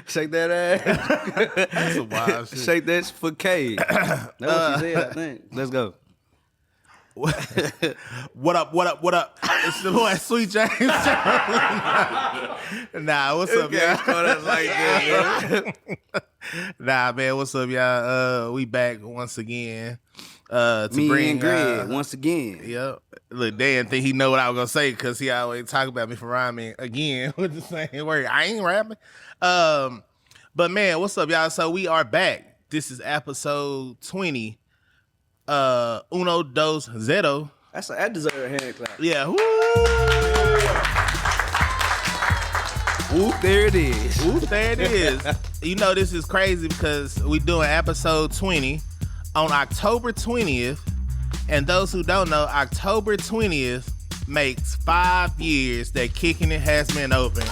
Shake that ass. That's some wild shit. Shake that for K. That's what she said, I think. Let's go. What up? It's the boy Sweet James. Nah, what's up, y'all? Like that, Nah, man, what's up, y'all? We back once again. To Me bring and Greg once again. Yep. Look, Dan think he know what I was gonna say because he always talk about me for rhyming again with the same word. I ain't rapping. But man, what's up, y'all? So we are back. This is episode 20. Uno, dos, zero. That deserves a hand clap. Yeah. Woo! Whoop, there it is. Whoop, there it is. You know, this is crazy because we doing episode 20 on October 20th. And those who don't know, October 20th makes 5 years that Kicking It has been open.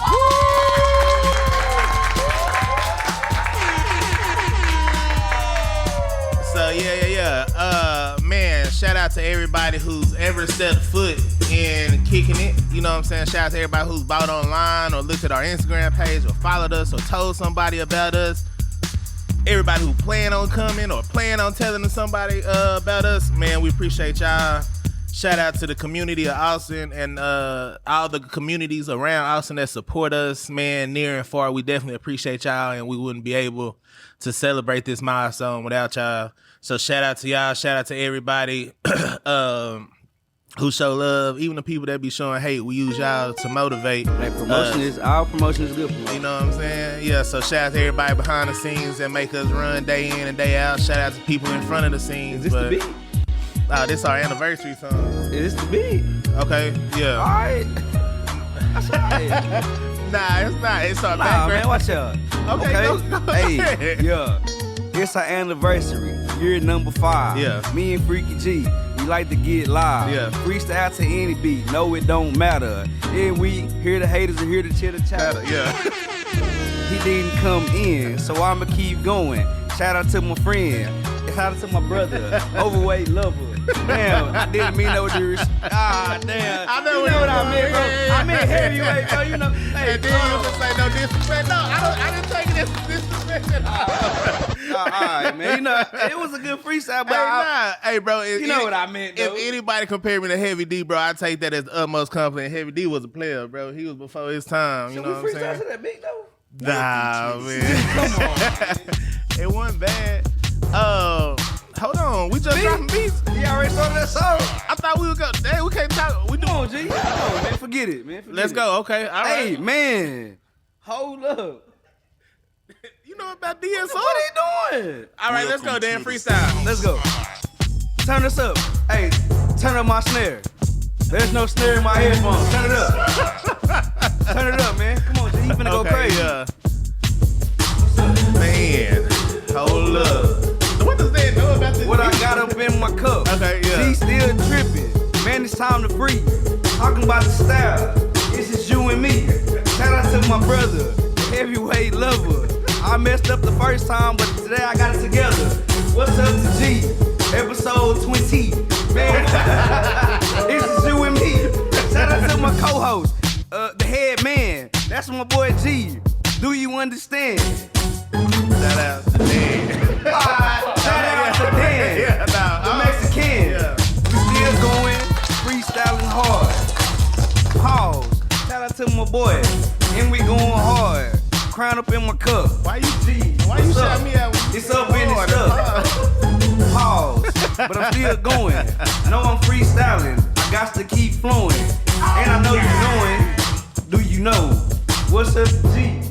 So yeah. Man, shout out to everybody who's ever stepped foot in Kicking It. You know what I'm saying? Shout out to everybody who's bought online or looked at our Instagram page or followed us or told somebody about us. Everybody who plan on coming or plan on telling somebody about us, man, we appreciate y'all. Shout out to the community of Austin and all the communities around Austin that support us, man, near and far. We definitely appreciate y'all, and we wouldn't be able to celebrate this milestone without y'all. So shout out to y'all. Shout out to everybody who show love. Even the people that be showing hate, we use y'all to motivate. Hey, our promotion is good promotion. You know what I'm saying? Yeah, so shout out to everybody behind the scenes that make us run day in and day out. Shout out to people in front of the scenes. Is this the beat? This our anniversary song. Is this the beat? Okay, yeah. All right. That's all right. Nah, it's not. It's our Nah, background. man, watch out. Okay. Go Hey, ahead. yeah. It's our anniversary. Year number 5. Yeah. Me and Freaky G, we like to get live. Yeah. Freestyle to any beat. No, it don't matter. And we hear the haters and hear the chitter chatter. Yeah. He didn't come in, so I'ma keep going. Shout out to my friend. Shout out to my brother. Overweight lover. Damn, I didn't mean no disrespect. Ah, damn. I know what I meant, bro. Yeah. I meant heavyweight, bro. You know. Hey, And then you just say no disrespect. No, I didn't take it as disrespect at all. all right, man. You know, it was a good freestyle, but Hey, bro. you know what I meant, though. If anybody compare me to Heavy D, bro, I take that as the utmost compliment. Heavy D was a player, bro. He was before his time. You know what I'm saying? to that beat, though? Nah, man. Come on, man. It wasn't bad. Hold on. We just dropping beats. He already started that song. I thought we would go. Hey, we can't talk. We do. Come on, G. Come on, man. Forget it, man. Let's go. Okay. All right. Hey, man. Hold up. You know about DSO? What he doing? All right, let's go, Dan. Freestyle. Let's go. Turn this up. Hey, turn up my snare. There's no snare in my headphones. Turn it up. Turn it up, man. Come on, G. You finna go crazy. Yeah. Man, hold up. What does that know about this? What I got up in my cup. Okay, yeah. G still tripping. Man, it's time to free. Talking about the style. This is you and me. Shout out to my brother, heavyweight lover. I messed up the first time, but today I got it together. What's up to G? Episode 20. Man, this is you and me. Shout out to my co-host, the head man. That's my boy G. Do you understand? Shout out to Dan. Shout out to Dan, Yeah, the Mexican. Yeah. We still going, freestyling hard. Pause. Shout out to my boy, and we going hard. Crown up in my cup. Why you What's shout up? me out? It's up in the stuff. Pause. But I'm still going. Know I'm freestyling. I got to keep flowing. And I know you knowing. Do you know? What's up, G?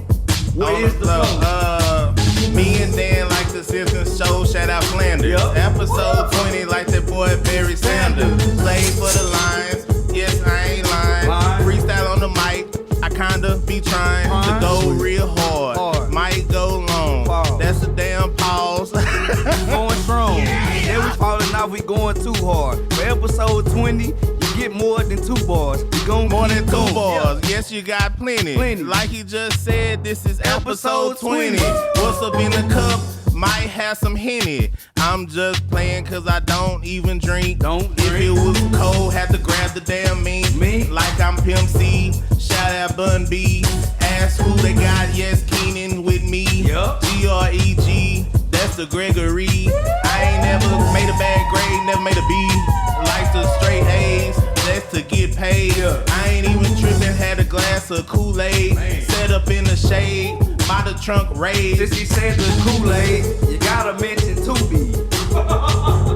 What is the flow? Me and Dan like the Simpsons show. Shout out Flanders. Yep. Episode 20 like that boy Barry Sanders. Play for the Lions. Yes, I ain't lying. Freestyle on the mic. I kinda be trying to go real hard. Might go long. That's a damn pause. Going strong. Then we falling out, we going too hard. For episode 20, you get more than 2 bars. We gon' More keep than 2 going. bars. Yes, you got plenty. Like he just said, this is episode 20. What's up in the cup? Might have some Henny. I'm just playing cause I don't even drink. If it was cold, had to grab the damn meat. Like I'm Pimp C. shout out Bun B. Ask who they got, yes, Keenan with me. Yup. Greg, that's the Gregory. I ain't never made a bad grade, never made a B. Like the straight A's, that's to get paid. I ain't even tripping, had a glass of Kool-Aid. Set up in the shade, by the trunk raised. Since he said the Kool-Aid, you gotta mention Tubi.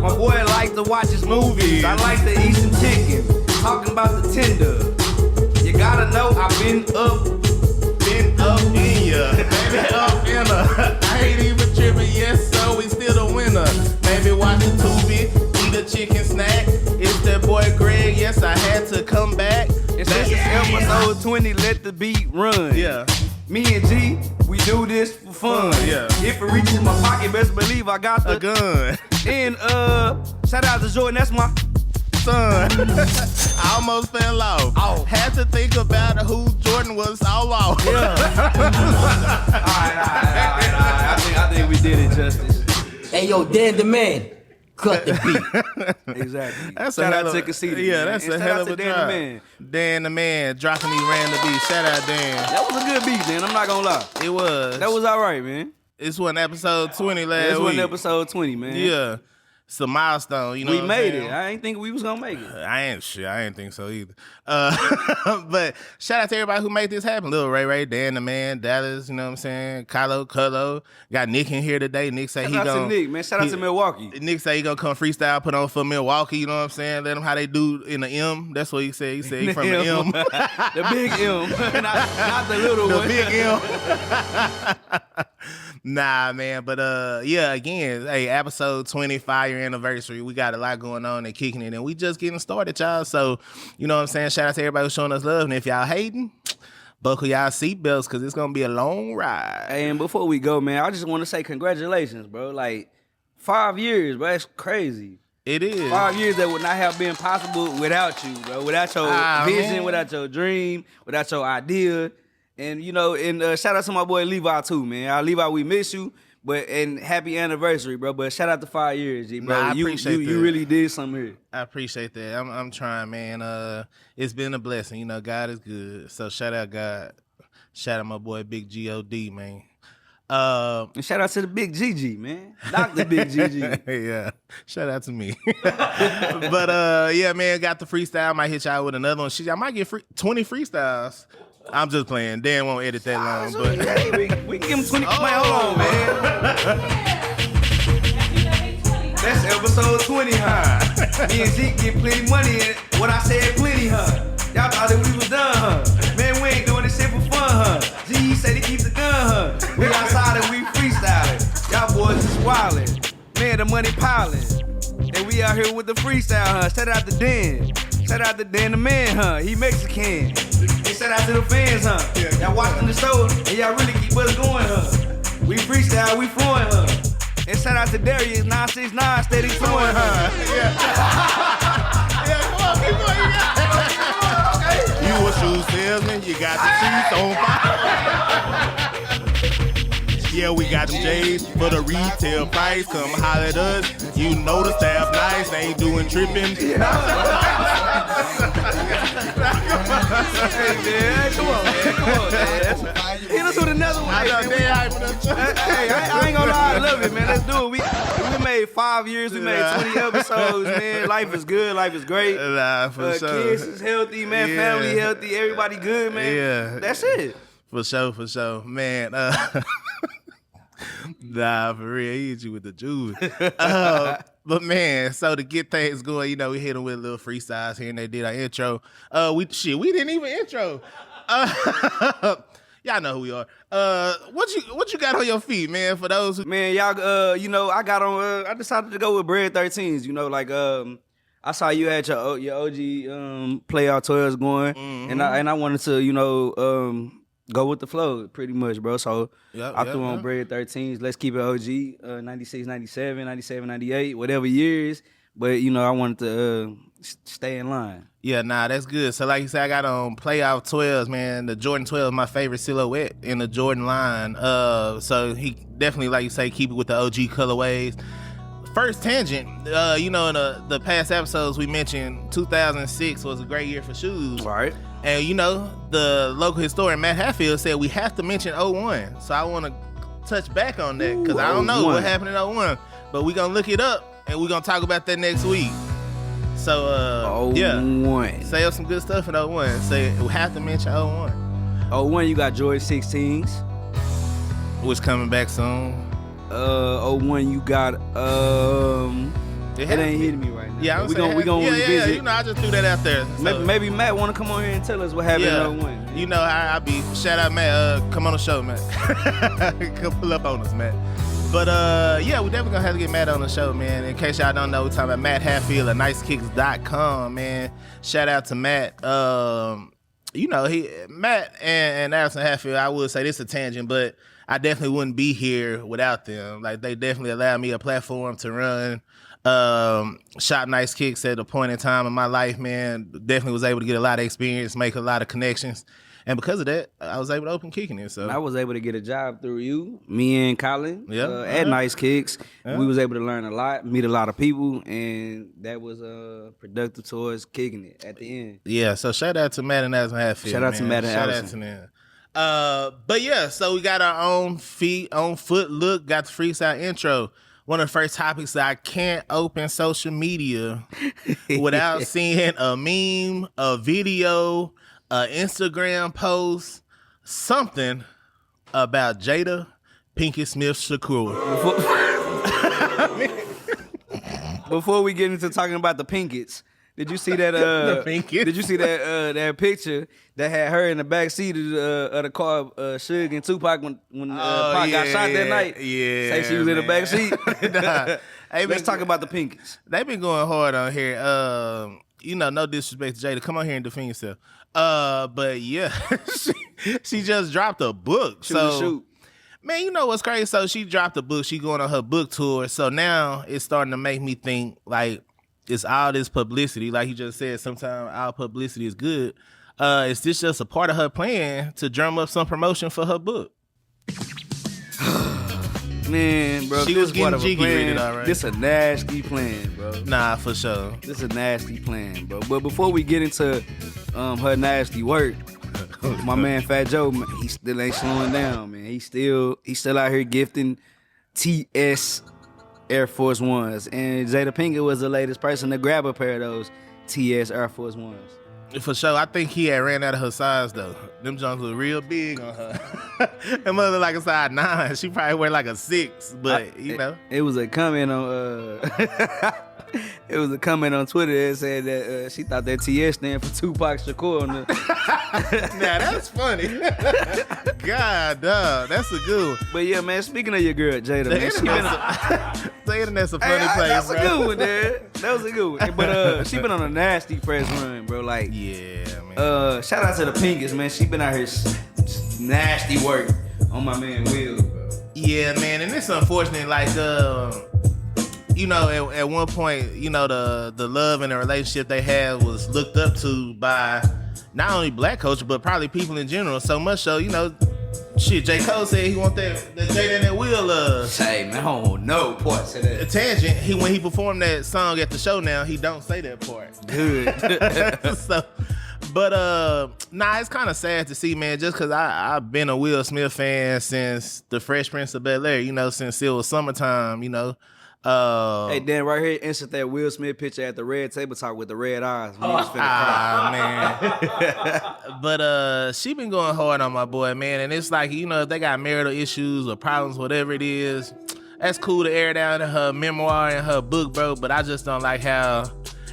My boy like to watch his movies. I like to eat some chicken. Talking about the tender. You gotta know I've been up in ya. Baby up in her. I ain't even tripping, yes, so we still the winner. Baby watch the Tubi, eat a chicken snack. It's that boy Greg, yes, I had to come back. And since it's episode 20, let the beat run. Yeah. Me and G, we do this for fun. Yeah. If it reaches my pocket, best believe I got A gun. And shout out to Jordan, that's my Son. I almost fell off. Oh. Had to think about who Jordan was all off. Yeah. Alright. I think we did it justice. Hey, yo, Dan the man, cut the beat. Exactly. That's shout a out hell to of, Casita. yeah, man. that's And a shout hell out of to a Dan drop. the man. Dan the man dropping these random beats. Shout out Dan. That was a good beat, man. I'm not gonna lie. It was. That was all right, man. This was episode 20 last This week. was episode 20, man. Yeah. It's a milestone, you know We what I'm made saying? it. I ain't think we was gonna make it. I ain't think so either. But shout out to everybody who made this happen. Lil Ray, Dan the man, Dallas, you know what I'm saying? Kylo, got Nick in here today. Nick say Shout he out gonna to Nick, man. Shout out to Milwaukee. Nick say he gonna come freestyle, put on for Milwaukee, you know what I'm saying? Let them how they do in the M. That's what he said. He said he from the M. The big M. not the little The one. big M. Nah, man, but yeah, again, hey, episode 20, 5-year anniversary. We got a lot going on and kicking it, and we just getting started, y'all. So, you know what I'm saying? Shout out to everybody who's showing us love, and if y'all hating, buckle y'all seatbelts, because it's gonna be a long ride. Hey, and before we go, man, I just want to say congratulations, bro. Like 5 years, bro. That's crazy. It is 5 years that would not have been possible without you, bro. Without your vision, man. without your dream, without your idea. And, you know, and shout out to my boy Levi, too, man. Levi, we miss you, and happy anniversary, bro. But shout out to 5 years, G, bro. Nah, I appreciate that. You really did something here. I appreciate that. I'm trying, man. It's been a blessing. You know, God is good. So shout out God. Shout out my boy Big G.O.D., man. And shout out to the Big GG, man. Dr. Big GG. Yeah, shout out to me. But yeah, man, got the freestyle. Might hit y'all with another one. Shit, I might get 20 freestyles. I'm just playing. Dan won't edit that long, but Hey, we can give him 20. Man, hold on, man. That's episode 20, huh? Me and Zeke get plenty money, and what I said, plenty, huh? Y'all thought that we was done, huh? Man, we ain't doing this shit for fun, huh? G said he keep the gun, huh? We outside and we freestyling. Y'all boys just wildin'. Man, the money piling. And we out here with the freestyle, huh? Shout out to Dan. Shout out to Dan the man, huh? He Mexican. And shout out to the fans, huh? Y'all watching the show, and y'all really keep us going, huh? We freestyle, we flowing, huh? And shout out to Darius 969, steady flowing, huh? yeah, come on, keep going. You a shoe salesman, you got the seats on fire. Yeah, we got them J's for the retail price. Come holler at us. You know the staff nice, they ain't doing tripping. Hey, man, come on, man. Hit us with another one. Hey, I ain't gonna lie, I love it, man. Let's do it. We made 5 years, we made 20 episodes, man. Life is good, life is great. Nah, for sure. Kids is healthy, man. Yeah. Family healthy, everybody good, man. Yeah. That's it. For sure. Man, nah, for real, he hit you with the juice. But man, so to get things going, you know, we hit them with a little freestyles here and they did our intro. We didn't even intro. Y'all know who we are. What you got on your feet, man? For those who Man, y'all, you know, I got on. I decided to go with Bread 13s. You know, like I saw you had your OG playoff 12s going, and I wanted to, you know, go with the flow, pretty much, bro. So I threw on Bread 13s. Let's keep it OG. 96, 97, 97, 98, whatever years. But you know, I wanted to stay in line. Yeah, nah, that's good. So like you said, I got on playoff 12s, man. The Jordan 12 is my favorite silhouette in the Jordan line. So he definitely, like you say, keep it with the OG colorways. First tangent, you know, in the past episodes we mentioned 2006 was a great year for shoes. Right. And you know, the local historian Matt Hatfield said we have to mention '01. So I want to touch back on that because I don't know what happened in '01, but we're gonna look it up and we're gonna talk about that next week. So yeah, say up some good stuff in '01. Say we have to mention '01. '01, you got George 16s, which coming back soon. '01, you got it ain't hitting me right now. Yeah, we gonna revisit. Yeah, you know, I just threw that out there. So. Maybe Matt want to come on here and tell us what happened in '01. You know, I be shout out Matt. Come on the show, Matt. Come pull up on us, Matt. But yeah, we definitely gonna have to get Matt on the show, man. In case y'all don't know, we're talking about Matt Hatfield at nicekicks.com, man. Shout out to Matt. You know, Matt and Allison Hatfield, I would say this is a tangent, but I definitely wouldn't be here without them. Like, they definitely allowed me a platform to run Shop Nice Kicks at a point in time in my life, man. Definitely was able to get a lot of experience, make a lot of connections. And because of that, I was able to open Kicking It. So I was able to get a job through you, me and Colin, at Nice Kicks. Yeah. We was able to learn a lot, meet a lot of people, and that was productive towards Kicking It at the end. Yeah, so shout out to Matt and Allison Hatfield. Shout out to Matt and Allison. Shout out to them. But yeah, so we got our own foot look, got the freestyle intro. One of the first topics that I can't open social media without seeing a meme, a video, Instagram post, something about Jada Pinkett Smith Shakur. Before we get into talking about the Pinketts, did you see that? Did you see that picture that had her in the back seat of the car, Suge and Tupac when Pac got shot that night? Yeah, say she was in the back seat. Hey, let's talk about the Pinketts. They've been going hard on here. You know, no disrespect to Jada. Come on here and defend yourself. But yeah, she just dropped a book. Shoot. Man, you know what's crazy? So she dropped a book. She going on her book tour. So now it's starting to make me think like it's all this publicity. Like you just said, sometimes all publicity is good. Is this just a part of her plan to drum up some promotion for her book? Man, bro, she was getting jiggy with it, all right. This a nasty plan, bro. Nah, for sure. This a nasty plan, bro. But before we get into her nasty work, my man Fat Joe, man, he still ain't slowing down, man. He still out here gifting TS Air Force Ones, and Jada Pinkett was the latest person to grab a pair of those TS Air Force Ones. For sure. I think he had ran out of her size, though. Them Jones look real big on her. That mother look like a size 9. She probably wear like a 6, but, you know. It was a comment on... It was a comment on Twitter that said that she thought that TS stand for Tupac Shakur. Now, that's funny. God, dog. That's a good one. But yeah, man, speaking of your girl, Jada, the internet's a funny place, that's bro. That's a good one, dude. That was a good one. But she been on a nasty press run, bro. Like, yeah, man. Shout out to the Pinketts, man. She been out here nasty work on my man Will, bro. Yeah, man. And it's unfortunate, like, you know, at one point, you know, the love and the relationship they had was looked up to by not only black culture, but probably people in general. So much so, you know, shit, J. Cole said he want that Jada and that Will. Say, man, I don't know parts of that. A tangent, when he performed that song at the show now, he don't say that part. Good. So, but, nah, it's kind of sad to see, man, just because I've been a Will Smith fan since The Fresh Prince of Bel-Air, you know, since it was summertime, you know. Hey, Dan, right here, insert that Will Smith picture at the red table talk with the red eyes. Man. But she been going hard on my boy, man. And it's like, you know, if they got marital issues or problems, whatever it is, that's cool to air down in her memoir and her book, bro. But I just don't like how,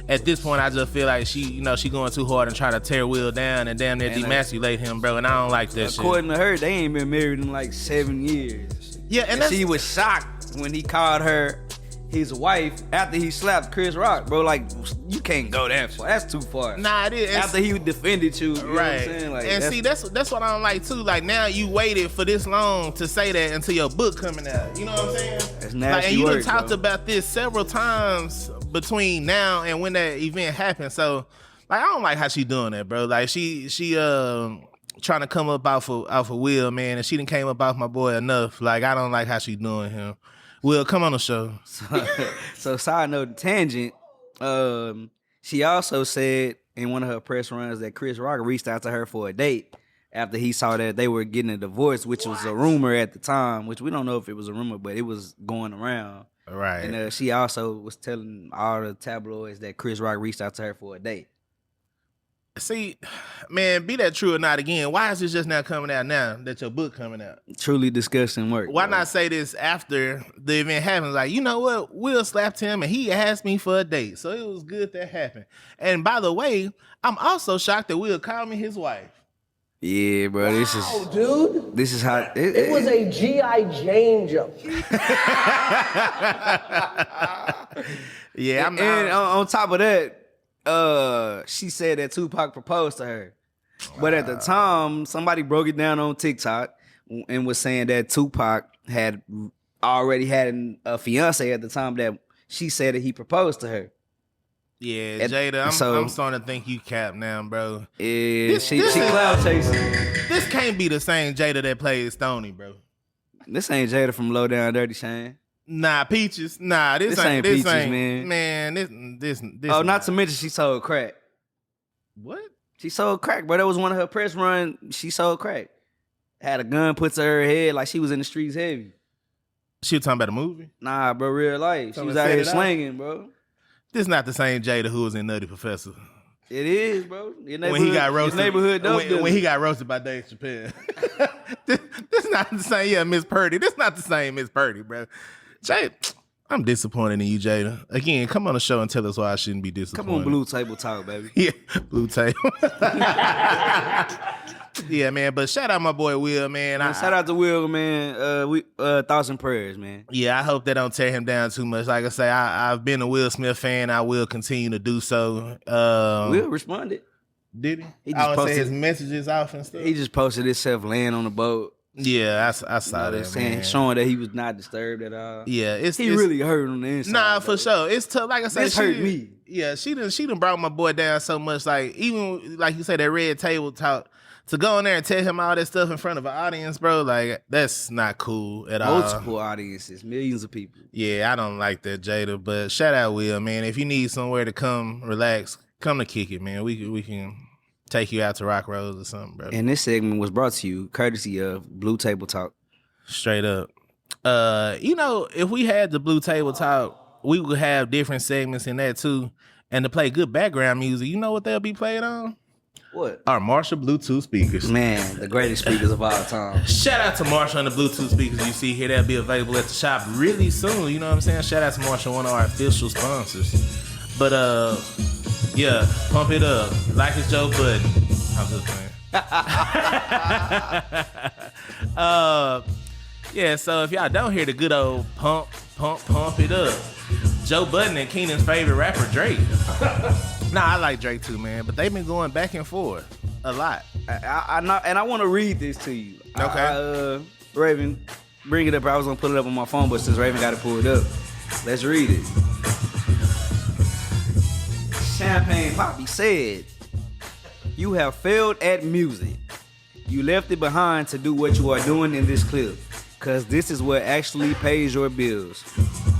at this point, I just feel like she going too hard and trying to tear Will down and damn near demasculate him, bro. And I don't like that shit. According to her, they ain't been married in like 7 years. Yeah, and she was shocked when he called her his wife after he slapped Chris Rock, bro. Like, you can't go that far. That's too far. Nah, it is. After he defended you, right? Know what I'm saying? Like, and see, that's what I don't like too. Like, now you waited for this long to say that until your book coming out. You know what I'm saying? That's nasty like, and you work, done talked bro. about this several times between now and when that event happened. So, like, I don't like how she doing that, bro. Like, she trying to come up off of Will, man, and she done came up off my boy enough. Like, I don't like how she doing him. Will, come on the show. So side note, tangent. She also said in one of her press runs that Chris Rock reached out to her for a date after he saw that they were getting a divorce, which was a rumor at the time, which we don't know if it was a rumor, but it was going around. Right. And she also was telling all the tabloids that Chris Rock reached out to her for a date. See, man, be that true or not again, why is this just now coming out now that your book coming out? Truly disgusting work. Why bro. not say this after the event happens? Like, you know what? Will slapped him and he asked me for a date. So it was good that happened. And by the way, I'm also shocked that Will called me his wife. Yeah, bro. This is dude. This is how It was a G.I. Jane jump. Yeah, and on top of that, she said that Tupac proposed to her. But at the time, somebody broke it down on TikTok and was saying that Tupac had already had a fiance at the time that she said that he proposed to her. Yeah, Jada, I'm starting to think you cap now, bro. Yeah, she cloud chasing. This can't be the same Jada that played Stoney, bro. This ain't Jada from Low Down Dirty Shane. Nah, Peaches. Nah, this ain't Peaches, man. Man, this. Oh, not to mention she sold crack. What? She sold crack, bro. That was one of her press runs. She sold crack. Had a gun put to her head like she was in the streets heavy. She was talking about a movie? Nah, bro, real life. She Someone was out set here it up? slanging, bro. This not the same Jada who was in Nutty Professor. It is, bro. Your When he got roasted, neighborhood when he got roasted by Dave Chappelle. this not the same. Yeah, Miss Purdy. This not the same Miss Purdy, bro. Jada, I'm disappointed in you, Jada. Again, come on the show and tell us why I shouldn't be disappointed. Come on, Blue Table Talk, baby. Yeah, Blue Table. Yeah, man. But shout out my boy Will, man. Shout out to Will, man. We thoughts and prayers, man. Yeah, I hope that don't tear him down too much. Like I say, I've been a Will Smith fan. I will continue to do so. Will responded. Did he? He just I would say posted his messages off and stuff. He just posted himself laying on the boat. Yeah, I saw that, saying, man. showing that he was not disturbed at all. Yeah, he really hurt on the inside. Nah, for sure. It's tough. Like I said, this hurt me. Yeah, she done brought my boy down so much. Like, even like you said, that red table talk, to go in there and tell him all that stuff in front of an audience, bro, like, that's not cool at all. Multiple audiences, millions of people. Yeah, I don't like that, Jada. But shout out Will, man. If you need somewhere to come relax, come to Kick It, man. We can take you out to Rock Rose or something, bro. And this segment was brought to you courtesy of Blue Table Talk. Straight up. If we had the Blue Table Talk, we would have different segments in that too. And to play good background music, you know what they'll be playing on? What? Our Marshall Bluetooth speakers. Man, the greatest speakers of all time. Shout out to Marshall and the Bluetooth speakers you see here. They'll be available at the shop really soon. You know what I'm saying? Shout out to Marshall, one of our official sponsors. But yeah, pump it up. Like it's Joe Budden. I'm just playing. Yeah, so if y'all don't hear the good old pump it up, Joe Budden and Keenan's favorite rapper, Drake. Nah, I like Drake too, man, but they've been going back and forth a lot. I want to read this to you. Okay. Raven, bring it up. I was going to put it up on my phone, but since Raven got to pull it up, let's read it. Champagne Poppy said, "You have failed at music. You left it behind to do what you are doing in this clip, because this is what actually pays your bills.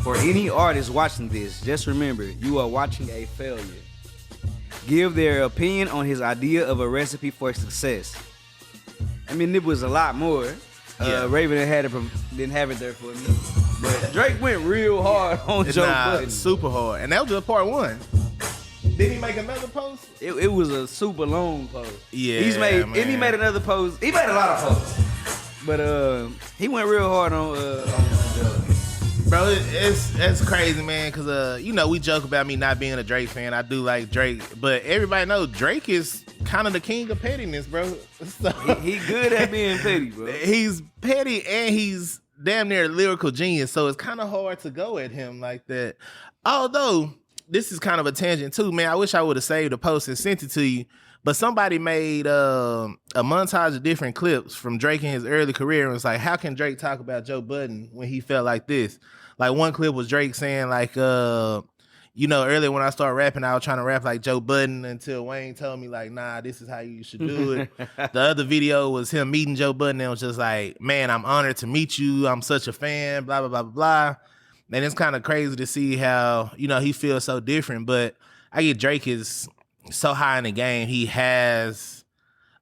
For any artist watching this, just remember, you are watching a failure. Give their opinion on his idea of a recipe for success." I mean, it was a lot more. Yeah. Raven didn't have it there for me. But Drake went real hard on Joe Budden. Super hard. And that was just part one. Did he make another post? It was a super long post. Yeah, he man. made another post. He made a lot of posts. But he went real hard on Joe. Bro, it's crazy, man, because, we joke about me not being a Drake fan. I do like Drake, but everybody knows Drake is kind of the king of pettiness, bro. So, he good at being petty, bro. He's petty and he's damn near a lyrical genius, so it's kind of hard to go at him like that. Although, this is kind of a tangent too, man. I wish I would have saved the post and sent it to you. But somebody made a montage of different clips from Drake in his early career and was like, how can Drake talk about Joe Budden when he felt like this? Like, one clip was Drake saying, like, earlier when I started rapping, I was trying to rap like Joe Budden until Wayne told me, like, nah, this is how you should do it. The other video was him meeting Joe Budden and was just like, man, I'm honored to meet you. I'm such a fan, blah, blah, blah, blah, blah. And it's kind of crazy to see how, he feels so different. But I get Drake is so high in the game, he has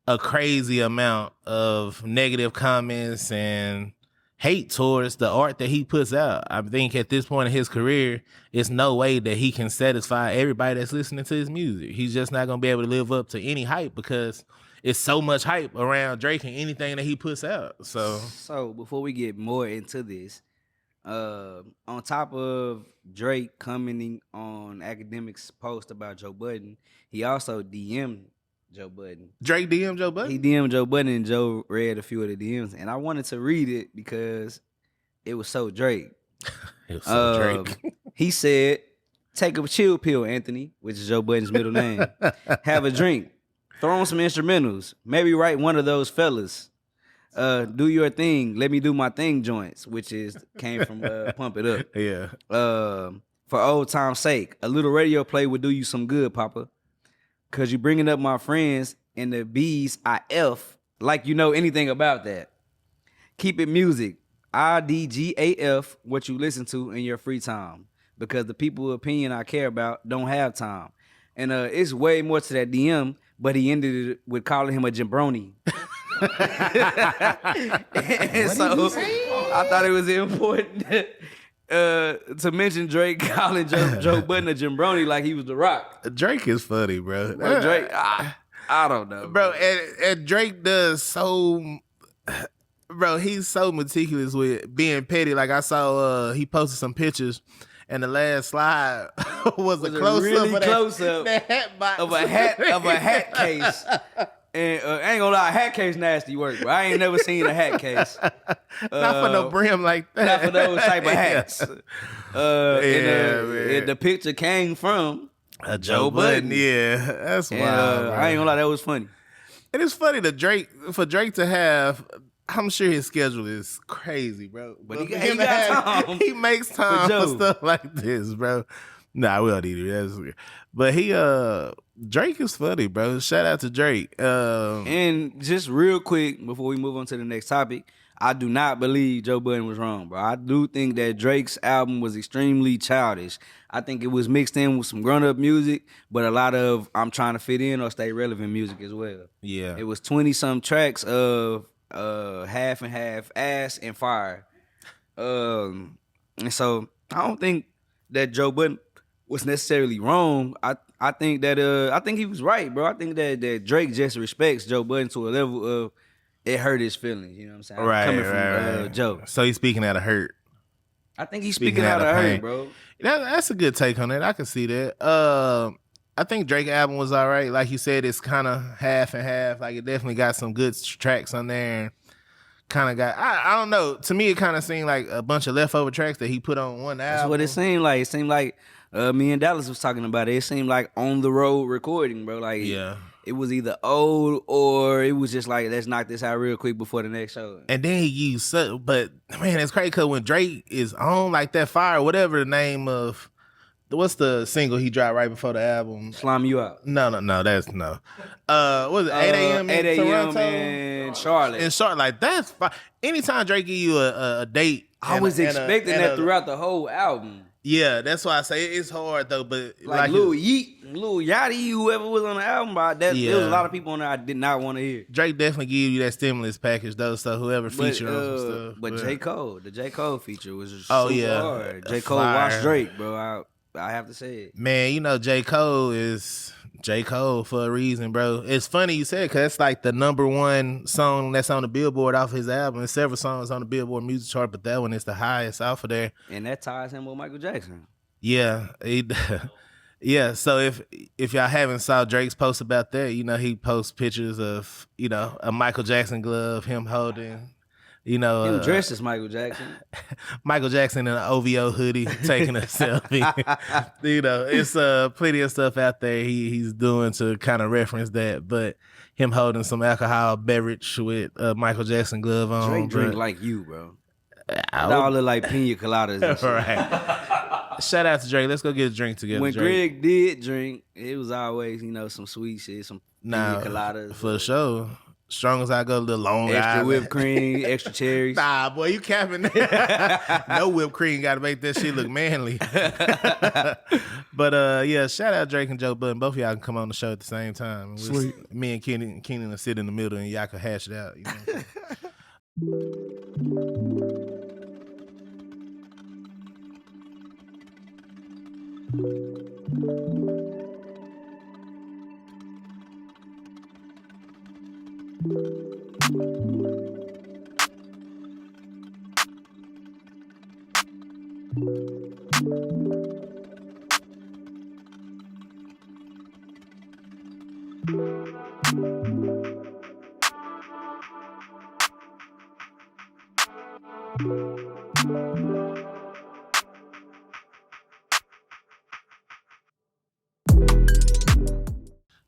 a crazy amount of negative comments and hate towards the art that he puts out. I think at this point in his career, it's no way that he can satisfy everybody that's listening to his music. He's just not going to be able to live up to any hype because it's so much hype around Drake and anything that he puts out. So before we get more into this, on top of Drake commenting on Academic's post about Joe Budden, he also DM'd Joe Budden. Drake DM'd Joe Budden? He DM'd Joe Budden, and Joe read a few of the DMs, and I wanted to read it because it was so Drake. It was so Drake. He said, "Take a chill pill, Anthony," which is Joe Budden's middle name. "Have a drink. Throw on some instrumentals. Maybe write one of those fellas. Do your thing. Let me do my thing joints," which came from Pump It Up. Yeah. "For old time's sake, a little radio play would do you some good, Papa. Cause you bringing up my friends and the B's I F like you know anything about that. Keep it music. IDGAF what you listen to in your free time. Because the people's opinion I care about don't have time." And it's way more to that DM, but he ended it with calling him a jabroni. And so I thought it was important to mention Drake calling Joe Budden a jabroni like he was The Rock. Drake is funny, bro. Well, Drake, I don't know, bro. And Drake does so, bro. He's so meticulous with being petty. Like I saw, he posted some pictures, and the last slide was a close really up of a hat case. And I ain't gonna lie, hat case nasty work, bro. I ain't never seen a hat case. Not for no brim like that. Not for those type of hats. Man. The picture came from Joe Budden. Yeah, that's and, wild. I ain't gonna lie, that was funny. And it's funny for Drake to have. I'm sure his schedule is crazy, bro. But he got time. He makes time for stuff like this, bro. Nah, we don't need it. That's weird. But Drake is funny, bro. Shout out to Drake. And just real quick, before we move on to the next topic, I do not believe Joe Budden was wrong, bro. I do think that Drake's album was extremely childish. I think it was mixed in with some grown-up music, but a lot of I'm trying to fit in or stay relevant music as well. Yeah. It was 20-some tracks of half and half, ass and fire. And so I don't think that Joe Budden was necessarily wrong. I think he was right, bro. I think that Drake just respects Joe Budden to a level of it hurt his feelings. You know what I'm saying? Right, Coming from right. Joe. So he's speaking out of hurt. I think he's speaking out of hurt, pain. bro. That's a good take on it. I can see that. I think Drake album was all right. Like you said, it's kind of half and half. Like it definitely got some good tracks on there. And kind of got, I don't know. To me, it kind of seemed like a bunch of leftover tracks that he put on one album. That's what it seemed like. It seemed like me and Dallas was talking about it. It seemed like on the road recording, bro. Like yeah. It was either old or it was just like, let's knock this out real quick before the next show. And then he used, but man, it's crazy because when Drake is on like that fire, whatever the name of, what's the single he dropped right before the album? Slime You Out. No, that's no. What was it? 8 a.m. 8 a.m. Toronto? in Charlotte. In Charlotte, like that's fine. Anytime Drake give you a date, I was expecting that throughout the whole album. Yeah, that's why I say it's hard though. But like Lil Yachty, whoever was on the album, bro, there was a lot of people on there I did not want to hear. Drake definitely give you that stimulus package though. So whoever featured on some stuff. But J. Cole, the J. Cole feature was super hard. J. Cole watched Drake, bro. I have to say it. Man, you know J. Cole is J. Cole for a reason, bro. It's funny you said because it's like the number one song that's on the Billboard off his album. There's several songs on the Billboard music chart, but that one is the highest off of there. And that ties him with Michael Jackson. Yeah. Yeah, so if y'all haven't saw Drake's post about that, you know, he posts pictures of, you know, a Michael Jackson glove, him holding, you know. Him dressed as Michael Jackson. Michael Jackson in an OVO hoodie taking a selfie. You know, it's plenty of stuff out there he's doing to kind of reference that, but him holding some alcohol beverage with a Michael Jackson glove on. Drake drink like you, bro. They all look like pina coladas and shit. Right. Shout out to Drake. Let's go get a drink together. When Drake. Greg did drink, it was always, you know, some sweet shit, some pina coladas. For sure. Strong as I go, a little Long Extra Island. whipped cream, extra cherries. Nah, boy, you capping. No whipped cream got to make that shit look manly. But yeah, shout out Drake and Joe Budden. Both of y'all can come on the show at the same time. Sweet. Me and Keenan will sit in the middle and y'all can hash it out. You know what I'm saying?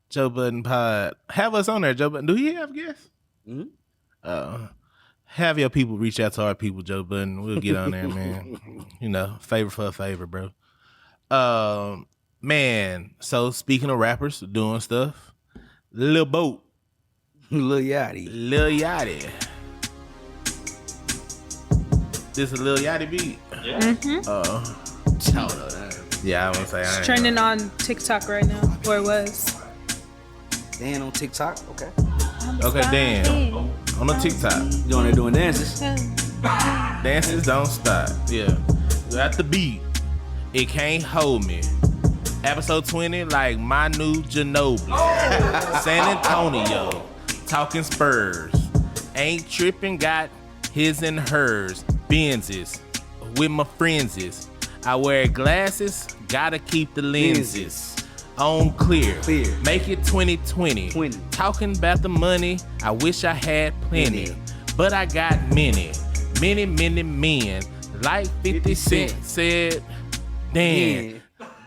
Joe Budden Pod. Have us on there, Joe Budden. Do he have guests? Have your people reach out to our people, Joe Budden. We'll get on there, man. You know, favor for a favor, bro. Man, so speaking of rappers doing stuff, Lil Boat. Lil Yachty. Lil Yachty. This a Lil Yachty beat? Yeah, I won't say I ain't Trending know. on TikTok right now, or it was. Dan on TikTok. Okay. Okay, Dan. On the TikTok. You on there doing dances? Dances don't stop. Yeah. Got the beat. It can't hold me. Episode 20, like my new Ginobili. San Antonio. Talking Spurs. Ain't tripping, got his and hers. Benzes. With my friends. I wear glasses, gotta keep the lenses on clear. Make it 2020. Talking about the money, I wish I had plenty. But I got many men. Like 50 Cent said, damn,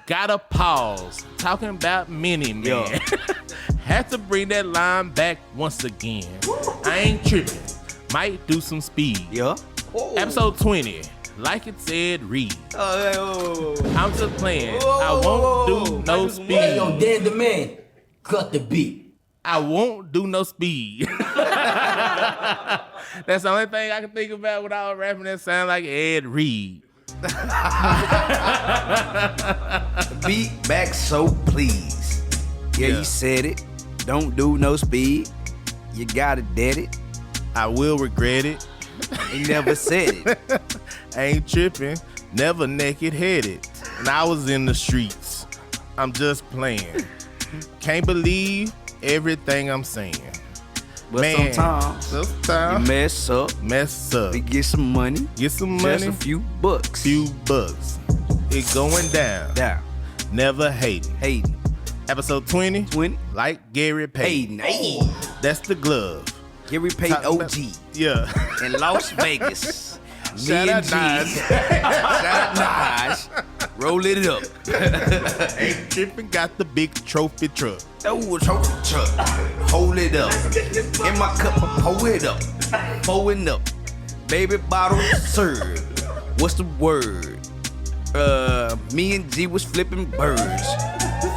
gotta pause. Talking about many men. Had to bring that line back once again. I ain't tripping, might do some speed. Episode 20. Like it said, read. I'm just playing. I won't do no speed. Hey, yo, Dan the man, cut the beat. I won't do no speed. That's the only thing I can think about without rapping that sound like Ed Reed. Beat back, so please. Yeah, you said it. Don't do no speed. You gotta dead it. I will regret it. He never said it. Ain't tripping, never naked headed. And I was in the streets. I'm just playing. Can't believe everything I'm saying. But Man, sometimes you mess up. We get some money. Just a few bucks. It going down. Never hating. Episode 20. Like Gary Payton. Hey. That's the glove. Gary Payton OG. Yeah. In Las Vegas. Shout out Nas. Shout out Nas. Roll it up. Ain't tripping, got the big trophy truck. Oh, trophy truck. Hold it up. In my cup, pour it up. Pouring up. Baby bottle served. What's the word? Me and G was flipping birds.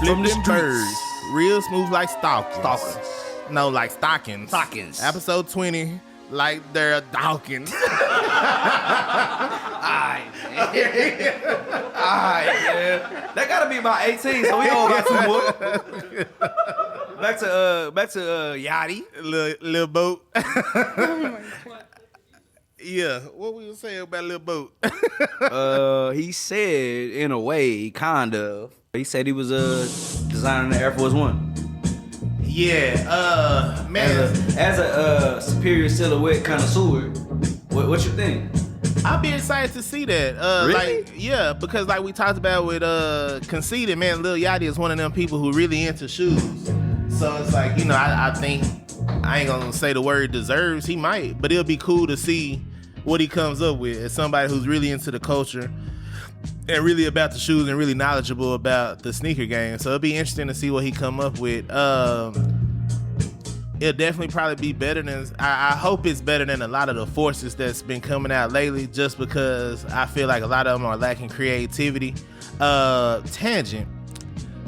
Flipping birds. Real smooth like stalkers. No, like stockings. Episode 20, like they're Dawkins. Alright, man. That gotta be about 18, so we all got 2 more. Back to Yachty. Lil Boat. Yeah, what we gonna say about Lil Boat? He said, in a way, kind of. He said he was designing the Air Force One. Yeah, man. As a superior silhouette connoisseur, what you think? I'd be excited to see that. Really? Like, because like we talked about with Conceited, man, Lil Yachty is one of them people who really into shoes. So it's like, you know, I think, I ain't gonna say the word deserves, he might, but it'll be cool to see what he comes up with as somebody who's really into the culture and really about the shoes and really knowledgeable about the sneaker game. So it'll be interesting to see what he come up with. It'll definitely probably be better than, I hope it's better than a lot of the forces that's been coming out lately, just because I feel like a lot of them are lacking creativity. Tangent.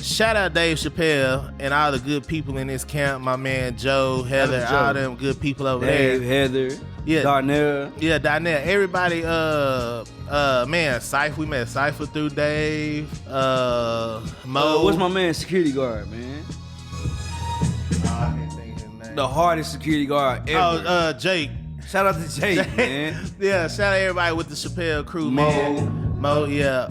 shout out Dave Chappelle and all the good people in this camp. My man Joe, Heather, all them good people over Dave, there. Heather, Yeah. Darnell. Yeah, Donnell. Everybody, man, Cypher. We met Cypher through Dave. Mo. What's my man security guard, man? I can't think of his name. The hardest security guard ever. Jake. Shout out to Jake, man. Yeah, shout out everybody with the Chappelle crew, man. Mo, yeah.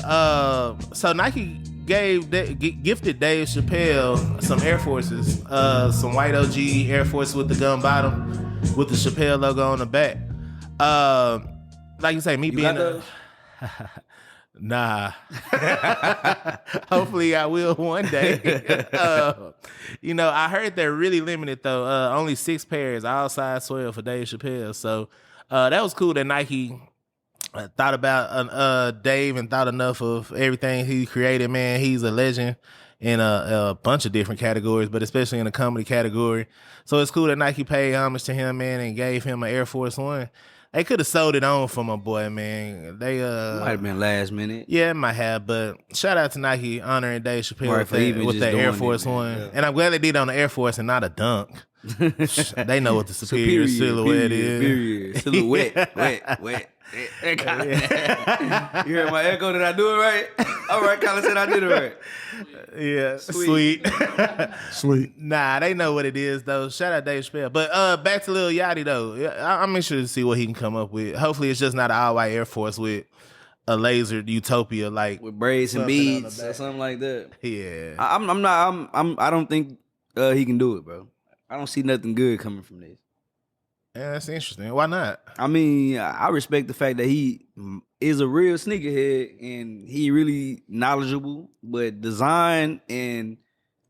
So Nike gifted Dave Chappelle some Air Forces, some white OG Air Force with the gun bottom, with the Chappelle logo on the back. Like you say, me being got nah. Hopefully I will one day. I heard they're really limited though. Only 6 pairs, all size 12 for Dave Chappelle. So that was cool that Nike thought about Dave and thought enough of everything he created. Man, he's a legend in a bunch of different categories, but especially in the comedy category. So it's cool that Nike paid homage to him, man, and gave him an Air Force One. They could have sold it on for my boy, man. They might have been last minute. Yeah, it might have, but shout out to Nike honoring Dave Chappelle Right, with that Air Force One. Yeah. And I'm glad they did it on the Air Force and not a dunk. They know what the superior silhouette is. Silhouette, wet. You heard my echo? Did I do it right? All right, Colin said I did it right. Yeah, sweet. Nah, they know what it is though. Shout out Dave Chappelle. But back to Lil Yachty though. I'm interested to see what he can come up with. Hopefully, it's just not an all white Air Force with a lasered utopia like with braids and beads or something like that. Yeah, I don't think he can do it, bro. I don't see nothing good coming from this. Yeah, that's interesting. Why not? I mean, I respect the fact that he is a real sneakerhead and he really knowledgeable, but design and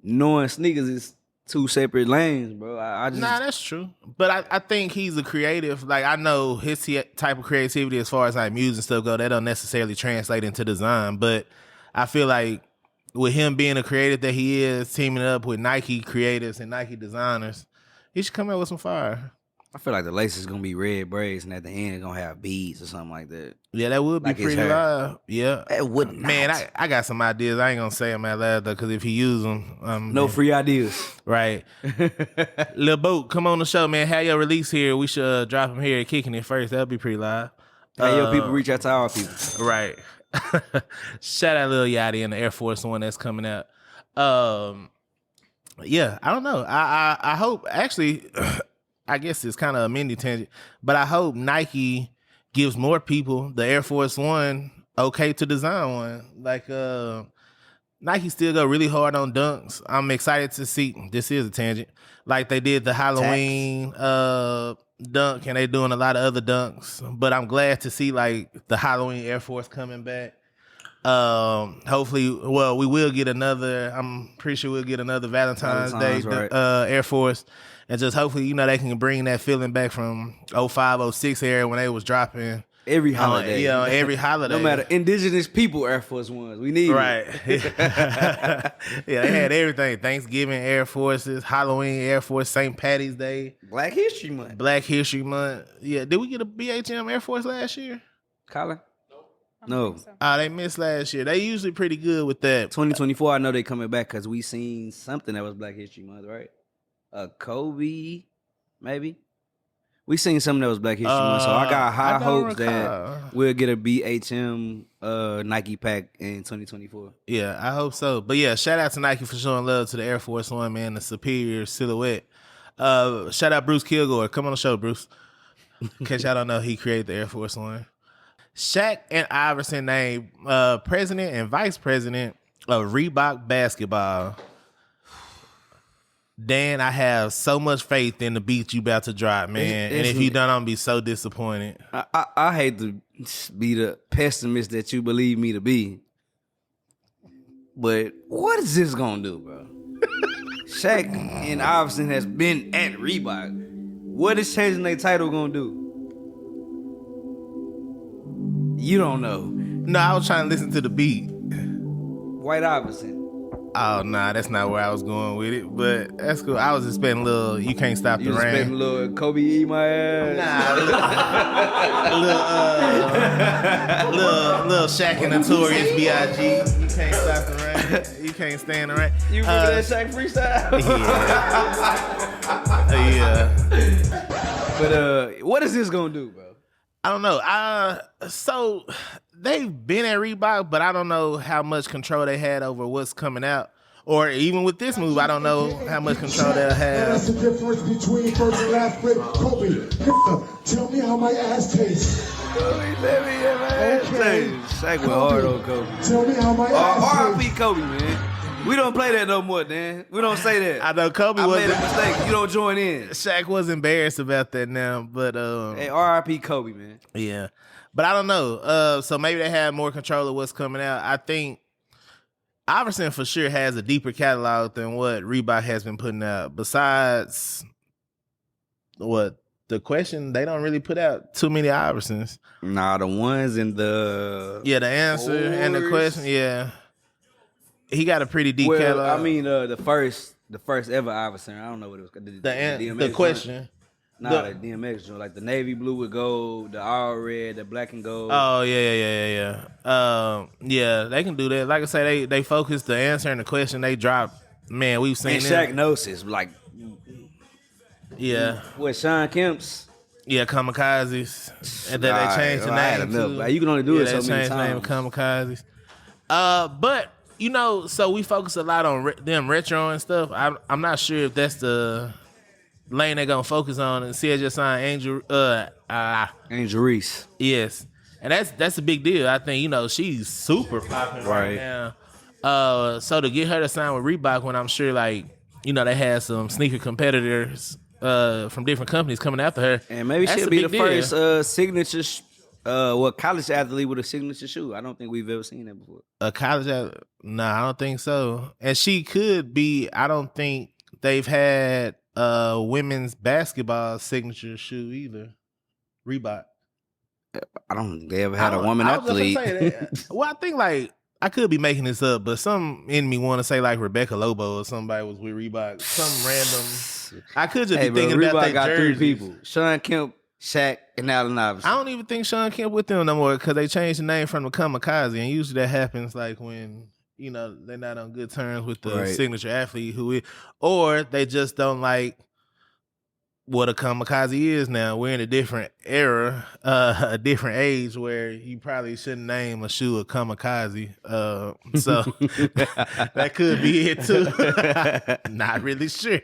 knowing sneakers is 2 separate lanes, bro. Nah, that's true. But I think he's a creative. Like, I know his type of creativity as far as like music and stuff go, that don't necessarily translate into design. But I feel like with him being a creative that he is, teaming up with Nike creatives and Nike designers, he should come out with some fire. I feel like the lace is gonna be red braids, and at the end it's gonna have beads or something like that. Yeah, that would be like pretty live. Yeah, it wouldn't. Man, I got some ideas. I ain't gonna say them out loud though, because if he use them, no free ideas. Right. Lil Boat, come on the show, man. Have your release here. We should drop him here, kicking it first. That'll be pretty live. Hey, yo, people reach out to our people. Right. Shout out Lil Yachty and the Air Force One that's coming out. Yeah, I don't know. I hope actually. I guess it's kind of a mini tangent, but I hope Nike gives more people the Air Force One okay to design one. Like Nike still go really hard on dunks. I'm excited to see. This is a tangent. Like they did the Halloween dunk, and they doing a lot of other dunks. But I'm glad to see like the Halloween Air Force coming back. Hopefully, well, we will get another. I'm pretty sure we'll get another Valentine's Day right. Air Force. And just hopefully, they can bring that feeling back from 05, 06 era when they was dropping. Every holiday. Every holiday. No matter indigenous people Air Force Ones. We need right. Yeah, they had everything. Thanksgiving Air Forces, Halloween Air Force, St. Patty's Day. Black History Month. Yeah. Did we get a BHM Air Force last year? Colin? No. They missed last year. They usually pretty good with that. 2024, I know they coming back because we seen something that was Black History Month, right? Kobe, maybe. We seen something that was Black History Month, so I got high hopes that we'll get a BHM Nike pack in 2024. Yeah, I hope so. But yeah, shout out to Nike for showing love to the Air Force One, man, the superior silhouette. Shout out Bruce Kilgore. Come on the show, Bruce. In case y'all don't know, he created the Air Force One. Shaq and Iverson named president and vice president of Reebok basketball. Dan, I have so much faith in the beat you about to drop, man. And if you don't, I'm gonna be so disappointed. I hate to be the pessimist that you believe me to be, but what is this gonna do, bro? Shaq and Iverson has been at Reebok. What is changing their title gonna do? You don't know. No, I was trying to listen to the beat. White Iverson. Oh, nah, that's not where I was going with it, but that's cool. I was expecting a little, you can't stop the You expecting rain. a little Kobe eat my ass? Little Shaq and Notorious B.I.G. You can't stop the rain. You can't stand the rain. You remember that Shaq freestyle? Yeah. But what is this gonna do, bro? I don't know. So they've been at Reebok, but I don't know how much control they had over what's coming out. Or even with this move, I don't know how much control they'll have. That's the difference between first and last break. Kobe, tell me how my ass tastes. Okay. Shaq went hard on Kobe. Tell me how my ass R.I.P. tastes. Kobe, man. We don't play that no more, man. We don't say that. I know Kobe I was made a mistake. You don't join in. Shaq was embarrassed about that now, but Hey, R.I.P. Kobe, man. yeah. But I don't know. So maybe they have more control of what's coming out. I think Iverson for sure has a deeper catalog than what Reebok has been putting out. Besides what the question, they don't really put out too many Iversons. Nah, the ones in the Yeah, the answer and the question, yeah. He got a pretty deep catalog. I mean, the first ever Iverson. I don't know what it was. the question. Nah, the DMX joint, like the navy blue with gold, the all red, the black and gold. Oh yeah. Yeah, they can do that. Like I say, they focus the answer and the question. They drop. Man, we've seen and them. Shaq Gnosis, like Yeah, what Sean Kemp's. yeah, kamikazes, and then they changed the I had name. enough. To, Like, you can only do it they so many changed the name of times. kamikazes. But you know, so we focus a lot on them retro and stuff. I'm not sure if that's the lane they're gonna focus on. And see, just signed Angel. Angel Reese. Yes, and that's a big deal. I think, you know, she's super popular right now. So to get her to sign with Reebok, when I'm sure, like, you know, they had some sneaker competitors from different companies coming after her, And maybe that's she'll a be the big deal. first signature, college athlete with a signature shoe. I don't think we've ever seen that before. A college athlete? Nah, I don't think so. And she could be. I don't think they've had women's basketball signature shoe either. Reebok. I don't think they ever had a woman I was just athlete. gonna say that. Well, I think, like, I could be making this up, but some in me want to say like Rebecca Lobo or somebody was with Reebok. Some random. I could just Hey, be bro, thinking about Reebok their got jerseys. 3 people: Sean Kemp, Shaq, and Allen Iverson. I don't even think Sean Kemp with them no more because they changed the name from the Kamikaze, and usually that happens like when, you know, they're not on good terms with the Right. signature athlete who is, or they just don't like what a kamikaze is now. We're in a different era, a different age where you probably shouldn't name a shoe a kamikaze. So that could be it too. Not really sure.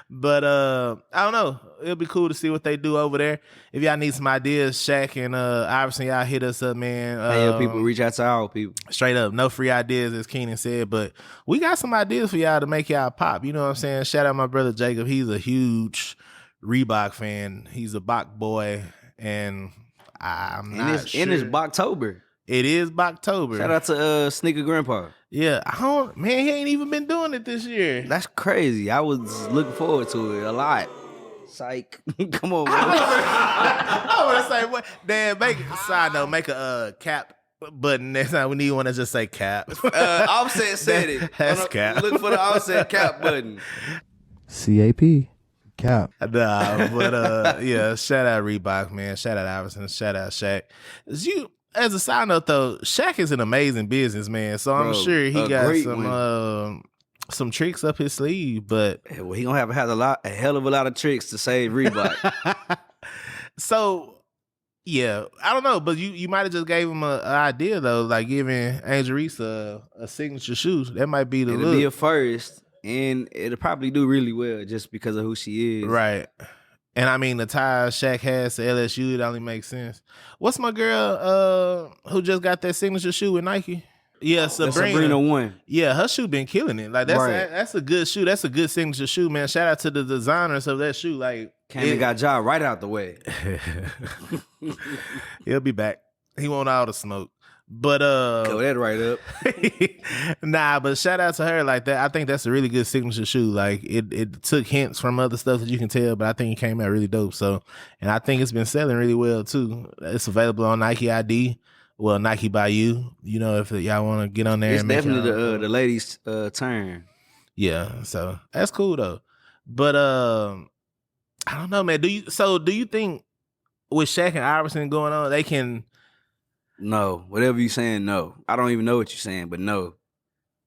But I don't know. It'll be cool to see what they do over there. If y'all need some ideas, Shaq and Iverson, y'all hit us up, man. Hey, yo, people, reach out to our people. Straight up, no free ideas, as Keenan said, but we got some ideas for y'all to make y'all pop. You know what I'm saying? Shout out my brother Jacob. He's a huge Reebok fan. He's a Bach boy, and I'm not sure. And it's Boktober. It is Boktober. Shout out to Sneaker Grandpa. Yeah, man, he ain't even been doing it this year. That's crazy. I was looking forward to it a lot. Psych. Come on, man. I want to say, what? Dan, side note, make a cap button next time. We need one to just say cap. Offset said it. That's cap. Look for the Offset cap button. CAP. Cap. Nah, but yeah, shout out Reebok, man. Shout out Iverson. Shout out Shaq. As a side note, though, Shaq is an amazing businessman, so I'm Bro, sure he a got great some tricks up his sleeve. But Yeah, well, he gonna have a hell of a lot of tricks to save Reebok. so yeah, I don't know, but you might have just gave him an idea though, like giving Angel Reese a signature shoe. That might be the It'll look. be a first, and it'll probably do really well just because of who she is. Right. And I mean, the ties Shaq has to LSU, it only makes sense. What's my girl who just got that signature shoe with Nike? Yeah, Sabrina 1. Yeah, her shoe been killing it. Like that's a good shoe. That's a good signature shoe, man. Shout out to the designers of that shoe. Like, Cam got Ja right out the way. He'll be back. He want all the smoke. But Cover that right up. nah, but shout out to her like that. I think that's a really good signature shoe. Like it took hints from other stuff that you can tell, but I think it came out really dope. So, and I think it's been selling really well too. It's available on Nike ID. well, Nike by you. You know, if y'all want to get on there, It's and make definitely your own. the ladies' turn. Yeah, so that's cool though. But I don't know, man. Do you think with Shaq and Iverson going on, they can? No, whatever you saying, no. I don't even know what you're saying, but no.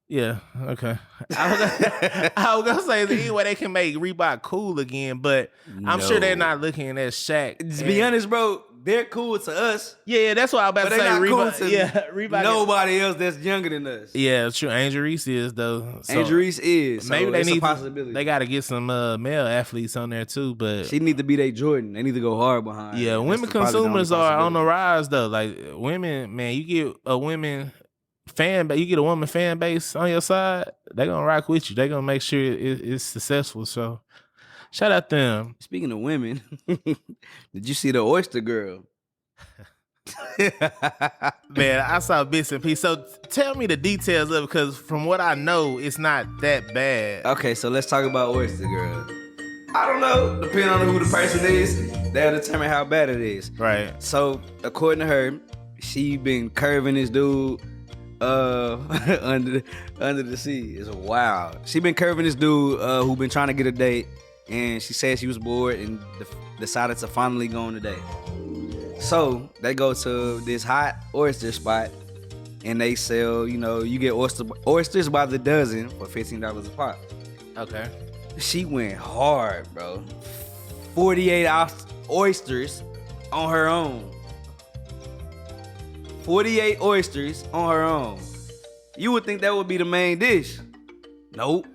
Yeah, okay. I was gonna say is there any way they can make Reebok cool again, but I'm sure they're not looking at Shaq. To be honest, bro, they're cool to us. Yeah, that's what I was about But to they're say. not Reebok, cool to Reebok. nobody else that's younger than us. Yeah, true. Angel Reese is though. So Angel Reese is. So maybe they it's need a possibility. They got to get some male athletes on there too. But She need to be their Jordan. They need to go hard behind. yeah, her. women That's probably the only consumers are on the possibility. rise though. Like women, man, you get a woman fan, but you get a woman fan base on your side, they gonna rock with you. They gonna make sure it's successful. So shout out them. Speaking of women, did you see the Oyster Girl? Man, I saw bits and pieces. So tell me the details of it, because from what I know, it's not that bad. Okay, so let's talk about Oyster Girl. I don't know. Depending on who the person is, they'll determine how bad it is. Right. So according to her, she been curving this dude under the sea. It's wild. She been curving this dude who been trying to get a date, and she said she was bored and decided to finally go on a date. So they go to this hot oyster spot, and they sell, you get oysters by the dozen for $15 a pop. Okay. She went hard, bro. 48 oysters on her own. 48 oysters on her own. You would think that would be the main dish. Nope.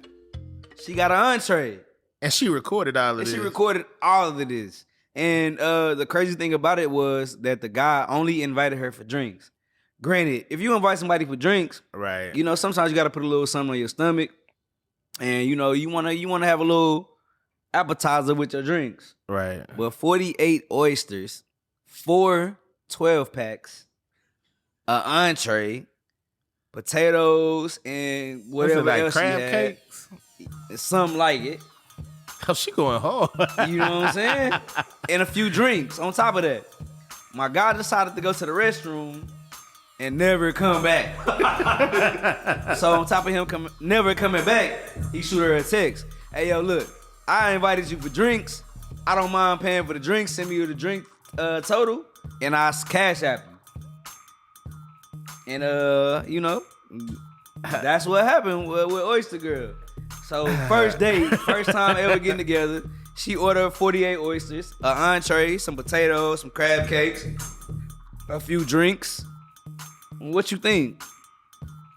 She got an entree. And she recorded all of And this. she recorded all of this. And the crazy thing about it was that the guy only invited her for drinks. Granted, if you invite somebody for drinks, Right. sometimes you got to put a little something on your stomach, and you wanna have a little appetizer with your drinks. Right. But 48 oysters, 4 12-packs, an entree, potatoes, and whatever What's it, like else crab she had. cakes? Something like it. Oh, she going hard. You know what I'm saying? And a few drinks on top of that. My guy decided to go to the restroom and never come back. So on top of him never coming back, he shoot her a text. Hey, yo, look, I invited you for drinks. I don't mind paying for the drinks. Send me the drink total, and I cash app you. And, that's what happened with Oyster Girl. So first date, first time ever getting together, she ordered 48 oysters, an entree, some potatoes, some crab cakes, a few drinks. What you think?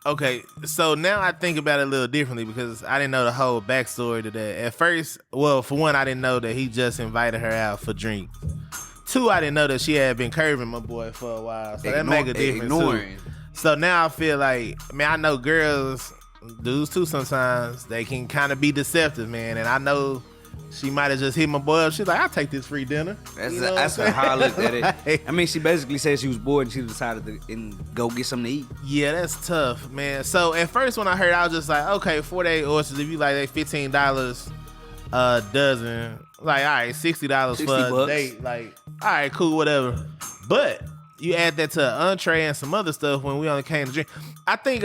Okay, so now I think about it a little differently because I didn't know the whole backstory to that. At first, well, for one, I didn't know that he just invited her out for drinks. 2, I didn't know that she had been curving my boy for a while, so that make a difference Ignoring. too. So now I feel like, man, I know girls, dudes too sometimes, they can kind of be deceptive, man, and I know she might have just hit my boy up. She's like, I'll take this free dinner. That's how I looked at it. I mean, she basically said she was bored and she decided to go get something to eat. Yeah, that's tough, man. So at first when I heard, I was just like, okay, 48 oysters, if you like, they $15 a dozen. Like, all right, $60 for a date. Like, all right, cool, whatever. But you add that to an entree and some other stuff when we only came to drink. I think,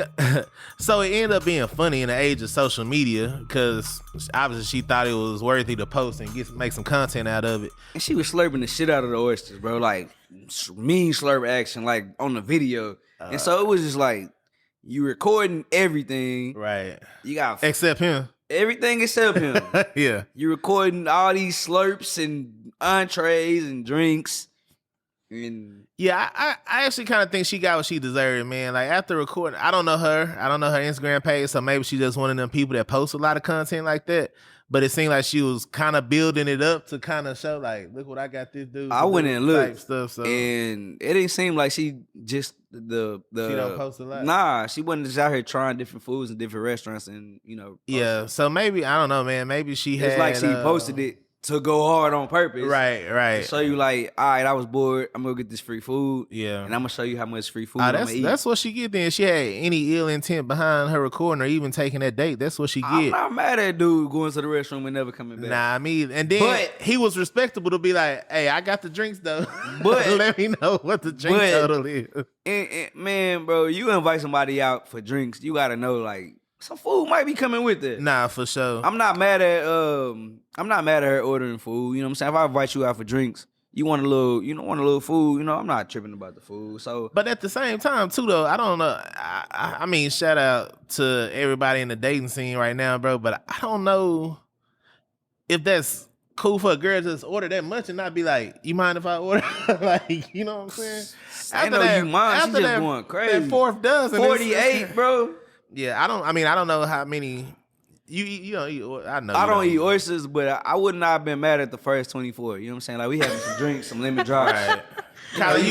so it ended up being funny in the age of social media because obviously she thought it was worthy to post and make some content out of it. And she was slurping the shit out of the oysters, bro. Like, mean slurp action, like, on the video. And so it was just like, you recording everything. Right. You got Except him. everything except him. Yeah. You recording all these slurps and entrees and drinks. And Yeah, I actually kind of think she got what she deserved, man. Like, after recording, I don't know her. I don't know her Instagram page, so maybe she just one of them people that post a lot of content like that. But it seemed like she was kind of building it up to kind of show, like, look what I got this dude. I went and looked, stuff, so. and it didn't seem like she just She don't post a lot? Nah, she wasn't just out here trying different foods in different restaurants, and Yeah, so maybe, I don't know, man. Maybe she had. It's like she posted it to go hard on purpose. Right. To show you like, all right, I was bored. I'm gonna get this free food. Yeah. And I'm gonna show you how much free food I'm gonna eat. That's what she get then. She had any ill intent behind her recording or even taking that date. That's what she get. I'm not mad at dude going to the restroom and never coming back. Nah, I mean, and then he was respectable to be like, hey, I got the drinks though. But let me know what the drink total is. Man, bro, you invite somebody out for drinks, you gotta know like some food might be coming with it. Nah, for sure. I'm not mad at her ordering food. You know what I'm saying? If I invite you out for drinks, you want a little food, I'm not tripping about the food. So, but at the same time, too, though, I don't know. I mean, shout out to everybody in the dating scene right now, bro. But I don't know if that's cool for a girl to just order that much and not be like, you mind if I order? Like, you know what I'm saying? I know you mind. She just going crazy. That fourth dozen, 48, bro. Yeah, I don't know how many. You don't eat. I know. I don't eat oysters, but I would not have been mad at the first 24. You know what I'm saying? Like we having some drinks, some lemon drops. Right. You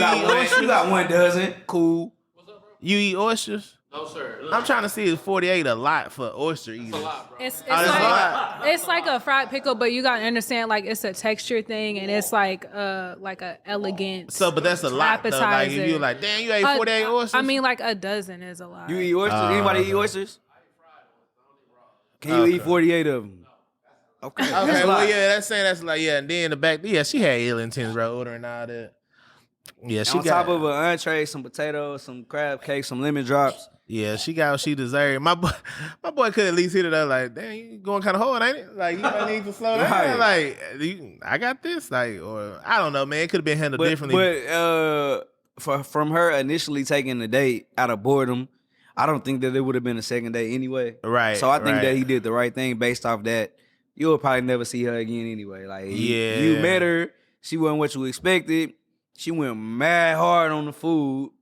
got 1 dozen. Cool. What's up, bro? You eat oysters? No, sir. I'm trying to see if 48 a lot for oyster eaters. It's a lot, bro. It's like a fried pickle, but you gotta understand like it's a texture thing and it's like a elegant. So, but that's a lot though. Like if you're like, damn, you ate 48 oysters. I mean, like a dozen is a lot. You eat oysters? Anybody eat oysters? Can you eat 48 of them? Okay. Well, yeah, that's like, yeah, and then the back, yeah, she had ill intents, bro, ordering all that. Yeah, she on top of an entree, some potatoes, some crab cake, some lemon drops. Yeah, she got what she deserved. My boy could at least hit it up like, damn, you going kind of hard, ain't it? Like, you might need to slow down. Right. Like, I got this, like, or I don't know, man. It could have been handled differently. But from her initially taking the date out of boredom, I don't think that it would have been a second date anyway. Right. So I think that he did the right thing based off that. You'll probably never see her again anyway. Like, yeah, you met her, she wasn't what you expected. She went mad hard on the food.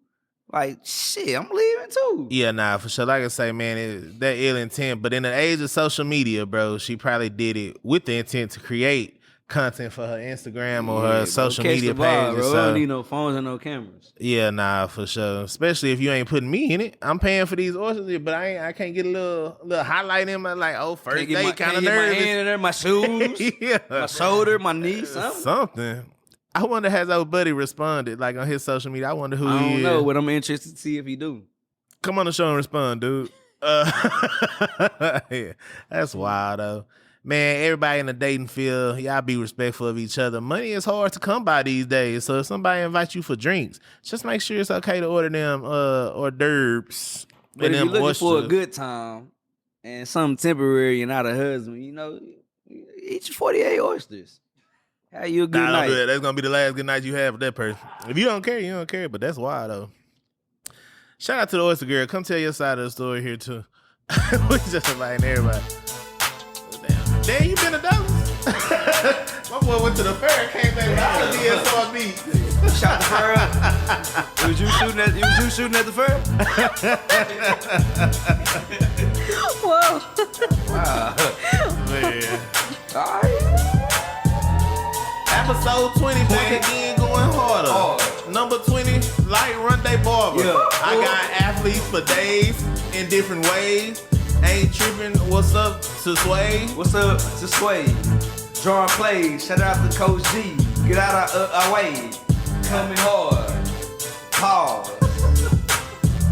Like, shit, I'm leaving too. Yeah, nah, for sure. Like I say, man, that ill intent. But in the age of social media, bro, she probably did it with the intent to create content for her Instagram or her social media page. Bro. I don't need no phones and no cameras. Yeah, nah, for sure. Especially if you ain't putting me in it. I'm paying for these oysters, but I can't get a little highlight in my like, oh, first date kind of nervous. My hand in there, my shoes, yeah, my shoulder, my knee, something. I wonder has old buddy responded like on his social media. I wonder who he is. I don't know, but I'm interested to see if he do. Come on the show and respond, dude. Yeah, that's wild though. Man, everybody in the dating field, y'all be respectful of each other. Money is hard to come by these days. So if somebody invites you for drinks, just make sure it's okay to order them hors d'oeuvres. But if you're looking for a good time and something temporary and not a husband, eat your 48 oysters. Have you a good night. That's going to be the last good night you have with that person. If you don't care, you don't care. But that's wild, though. Shout out to the oyster girl. Come tell your side of the story here, too. We just inviting everybody. Damn, you been to Dallas? My boy went to the fair and came back without a DSRB. Shot the fair up. Was you shooting at the fair? Whoa. Wow. Man. All right. Episode 20, back again, going harder. Number 20, Light Run Day Barber. Yeah. I got athletes for days in different ways. Ain't tripping. What's up to Sway? What's up to Sway? Drawing plays. Shout out to Coach G. Get out of our way. Coming hard. Pause.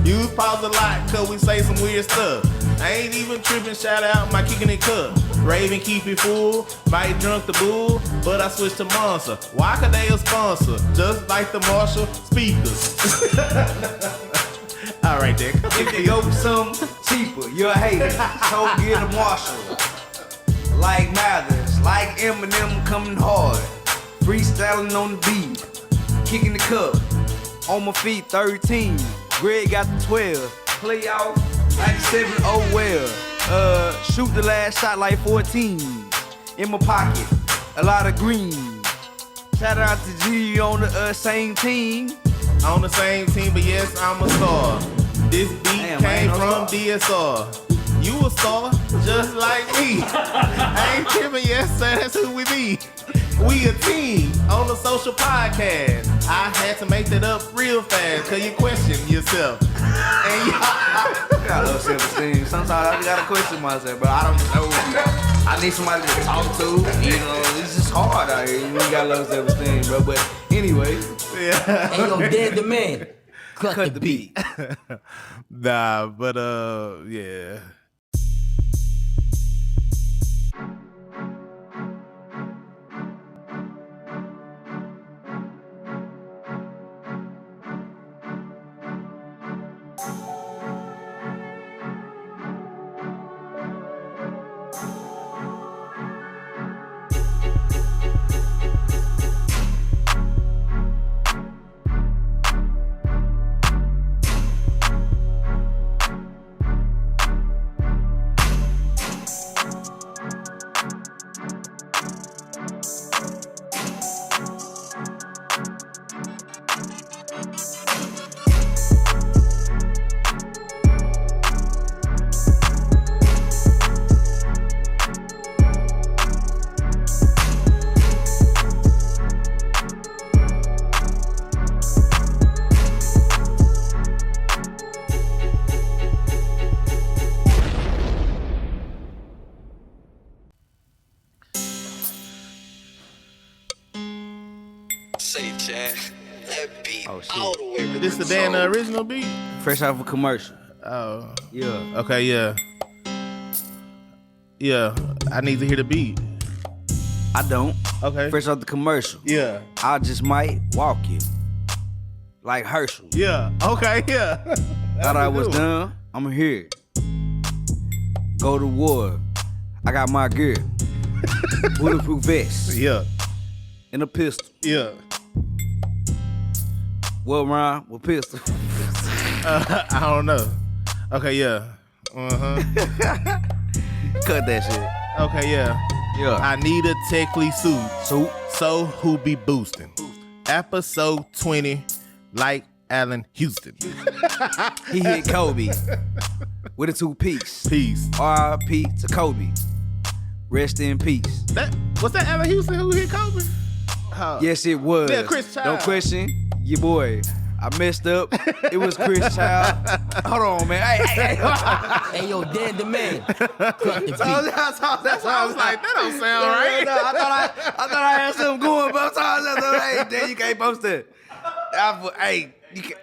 Use pause a lot cause we say some weird stuff. I ain't even tripping. Shout out my kicking it cup. Raven keep it full. Might drunk the bull, but I switched to Monster. Why could they a sponsor? Just like the Marshall speakers. All right, then. If you go for something cheaper, you're a hater. So get a Marshall. Like Mathers, like Eminem coming hard. Freestyling on the beat. Kicking the cup. On my feet, 13. Greg got the 12. Play out 97, oh well. Shoot the last shot like 14. In my pocket, a lot of green. Shout out to G on the same team. On the same team, but yes, I'm a star. This beat came from DSR. You a star, just like me. I ain't tripping, yes, sir, that's who we be. We a team on the social podcast. I had to make that up real fast, cause you question yourself. And I got low self-esteem. Sometimes I gotta question myself, but I don't know. I need somebody to talk to. You know, it's just hard out here. You ain't got low self-esteem, bro. But anyway, Ain't no dead the man. Cut the beat. Nah, but yeah. oh shit. This the damn original beat? Fresh off a commercial. Oh. Yeah. Okay, yeah. Yeah, I need to hear the beat. I don't. Okay. Fresh off the commercial. Yeah. I just might walk you. Like Herschel. Yeah. Okay, yeah. Thought I was done. I'm here. Go to war. I got my gear. Bulletproof vest. Yeah. And a pistol. Yeah. What rhyme with pistol? I don't know. Okay, yeah. Cut that shit. Okay, yeah. Yeah. I need a techly suit. So who be boosting? Episode 20, like Allen Houston. He hit Kobe with a 2-piece. Peace. R.I.P. to Kobe. Rest in peace. Was that Allen Houston who hit Kobe? Yes, it was. Yeah, Chris Child. Don't question your boy. I messed up. It was Chris Child. Hold on, man. Hey. Hey, yo, dead the man. Cut the beat. That's why I was like, that don't sound right. No, I thought I had something going, but hey, then you can't post that. Hey, you can't.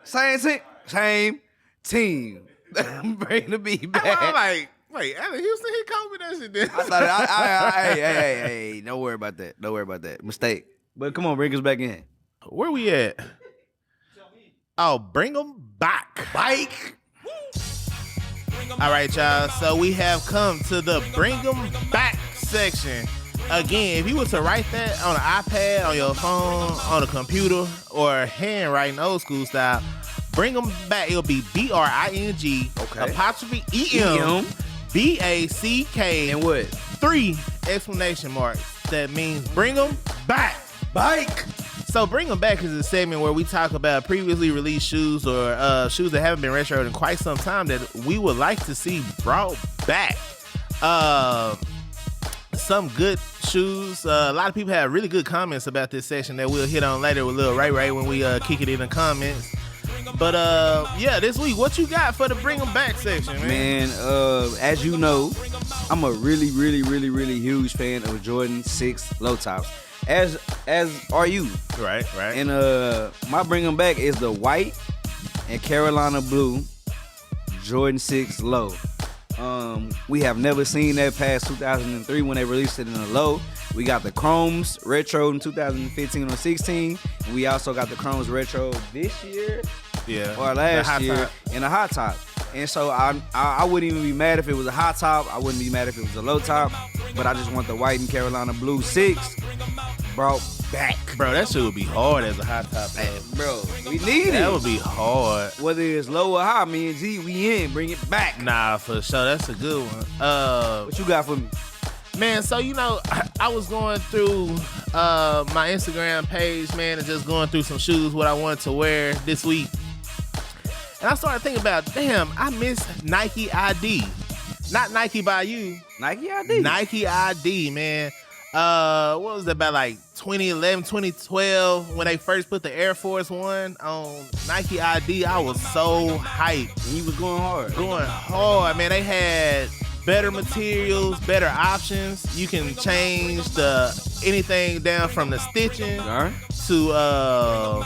Same team. Bring the beat back. I'm like, wait, Allen Houston hit Kobe? That shit did. I thought, hey, don't worry about that. Mistake. But come on, bring us back in. Where we at? Oh, bring them back. Bike. All right, y'all. So we have come to the bring them back section. Again, if you were to write that on an iPad, on your phone, on a computer, or handwriting old school style, bring them back. It'll be BRING, Okay. apostrophe EM, BACK, And what? 3 exclamation marks. That means bring them back. Bike. So Bring Them Back is a segment where we talk about previously released shoes or shoes that haven't been retroed in quite some time that we would like to see brought back. Some good shoes. A lot of people have really good comments about this section that we'll hit on later with Lil Ray when we kick it in the comments. But yeah, this week, what you got for the Bring Them Back section, man? Man, as you know, I'm a really huge fan of Jordan 6 low tops. As are you. Right. And my Bring Them Back is the white and Carolina blue Jordan 6 low. We have never seen that past 2003 when they released it in the low. We got the Chromes retro in 2015 or 16, and we also got the Chromes retro this year, or last year in a hot top. And so I wouldn't even be mad if it was a hot top. I wouldn't be mad if it was a low top, but I just want the white and Carolina blue 6 brought back. Bro, that shit would be hard as a hot top. Man, bro, we need it. That would be hard. Whether it's low or high, me and G, we in. Bring it back. Nah, for sure. That's a good one. What you got for me? Man, so you know, I was going through my Instagram page, man, and just going through some shoes, what I wanted to wear this week. And I started thinking about, damn, I miss Nike ID. Not Nike by you. Nike ID. Nike ID, man. What was that, about like 2011, 2012, when they first put the Air Force One on Nike ID? I was so hyped. He was going hard. Going hard, man. They had better materials, better options. You can change anything down from the stitching to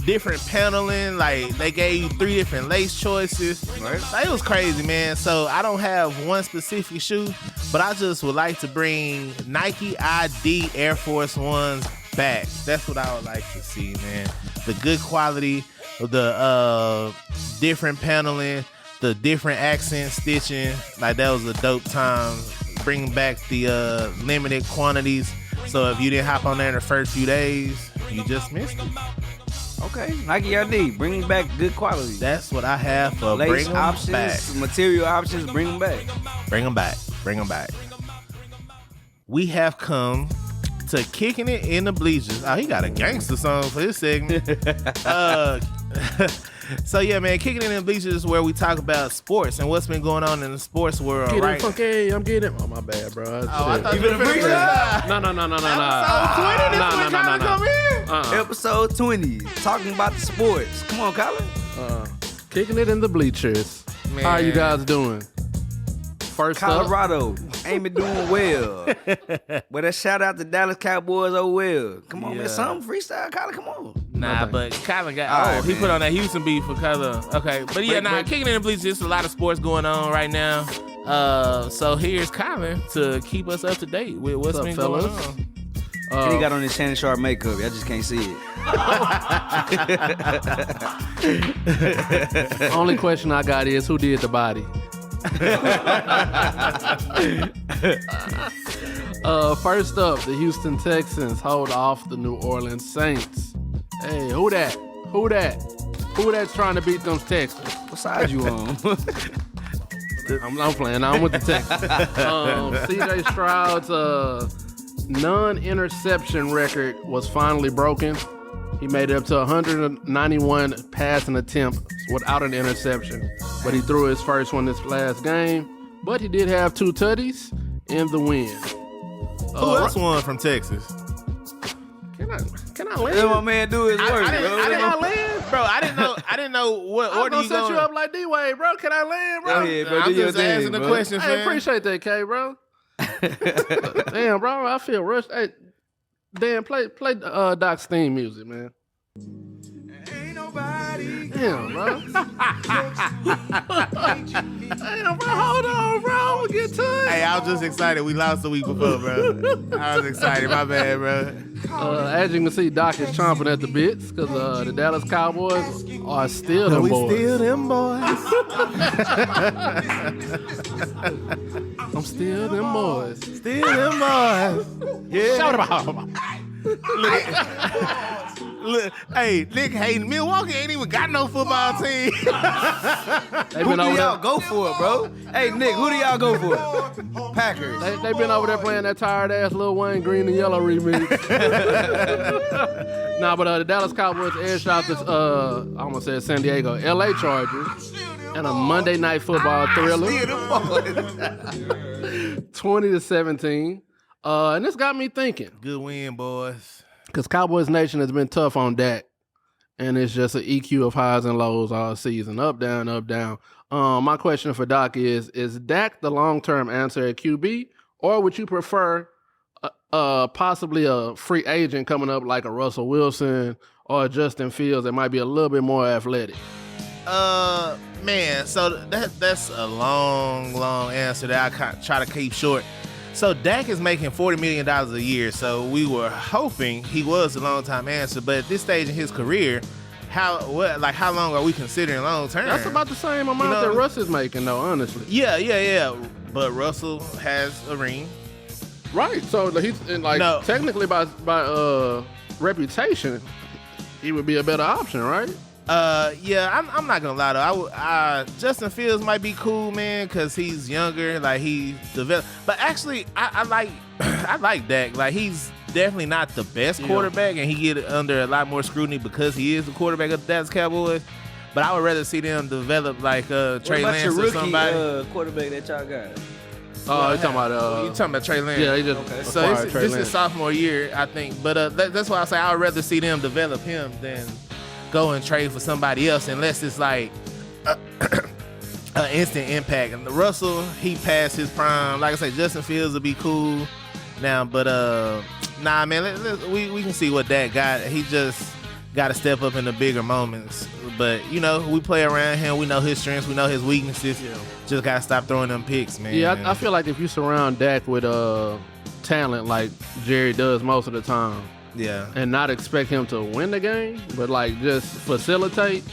different paneling. Like they gave you 3 different lace choices. Right. Like, it was crazy, man. So I don't have one specific shoe, but I just would like to bring Nike ID Air Force Ones back. That's what I would like to see, man. The good quality, the different paneling, the different accent stitching. Like, that was a dope time. Bringing back the limited quantities. So if you didn't hop on there in the first few days, you just missed it. Okay, Nike ID, bringing back good quality. That's what I have for lace bring them options, back. material options, bring them back. Bring them back. Bring them back. We have come to Kicking It in the Bleachers. Oh, he got a gangster song for this segment. So yeah, man, Kicking It in the Bleachers is where we talk about sports and what's been going on in the sports world, Get right? it funky, I'm getting it. Oh, my bad, bro. I thought you were freestyle. No. Episode 20, talking about the sports. Come on, Colin. Kicking It in the Bleachers. Man. How you guys doing? First Colorado ain't been doing well. But a shout out to Dallas Cowboys, oh well. Come on, man, some freestyle, Colin, come on. Nah, but Colin got he put on that Houston beef for Color. Okay, but yeah, Kicking It in the Bleachers, there's a lot of sports going on right now. So here's Colin to keep us up to date with what's been going on. And he got on his Shannon Sharp makeup. I just can't see it. Only question I got is, who did the body? First up, the Houston Texans hold off the New Orleans Saints. Hey, who that? Who that's trying to beat them Texans? What side you on? I'm playing. I'm with the Texans. CJ Stroud's non-interception record was finally broken. He made it up to 191 passing attempts without an interception, but he threw his first one this last game. But he did have 2 tutties in the win. Who else won from Texas? Can I land? Let my man do his work, bro. I didn't know what order you set you up like D-Wade, bro. Can I land, bro? Go ahead, bro. I'm just asking the question, I man. appreciate that, K, bro. Damn, bro, I feel rushed. Hey, Dan, play Doc's theme music, man. Damn, bro. Damn, bro, hold on, bro. We'll get to it. Hey, I was just excited. We lost the week before, bro. I was excited. My bad, bro. As you can see, Doc is chomping at the bits because the Dallas Cowboys are still them boys. Still them boys. I'm still them boys. Still them boys. Yeah. Shout about. Look, hey, Nick hating. Milwaukee ain't even got no football team. Who do y'all go for, bro? Hey, Nick, who do y'all go for? Packers. They been over there playing that tired ass Lil Wayne Green and Yellow remix. But the Dallas Cowboys edged out this I almost said San Diego, LA Chargers and a Monday Night Football thriller. 20-17. And this got me thinking. Good win, boys. Because Cowboys Nation has been tough on Dak. And it's just an EQ of highs and lows all season. Up, down, up, down. My question for Doc is Dak the long-term answer at QB? Or would you prefer possibly a free agent coming up like a Russell Wilson or a Justin Fields that might be a little bit more athletic? Man, so that's a long answer that I try to keep short. So Dak is making $40 million a year, so we were hoping he was a long-time answer. But at this stage in his career, how long are we considering long-term? That's about the same amount that Russ is making, though, honestly. Yeah. But Russell has a ring. Right, so he's technically by reputation, he would be a better option, right? I'm not gonna lie though. Justin Fields might be cool, man, because he's younger, like he's developed. But actually, I like Dak. Like, he's definitely not the best quarterback, and he get under a lot more scrutiny because he is the quarterback of the Dallas Cowboys. But I would rather see them develop like Trey Lance or somebody. Quarterback that y'all got? Oh, you talking about Trey Lance? Yeah, he just So this is sophomore year, I think. But that's why I say I would rather see them develop him than go and trade for somebody else, unless it's like an instant impact. And the Russell, he passed his prime. Like I say, Justin Fields will be cool now, but nah, man, we can see what Dak got. He just got to step up in the bigger moments. But, you know, we play around him. We know his strengths. We know his weaknesses. Yeah. Just got to stop throwing them picks, man. Yeah, I feel like if you surround Dak with talent like Jerry does most of the time, yeah, and not expect him to win the game, but like just facilitate.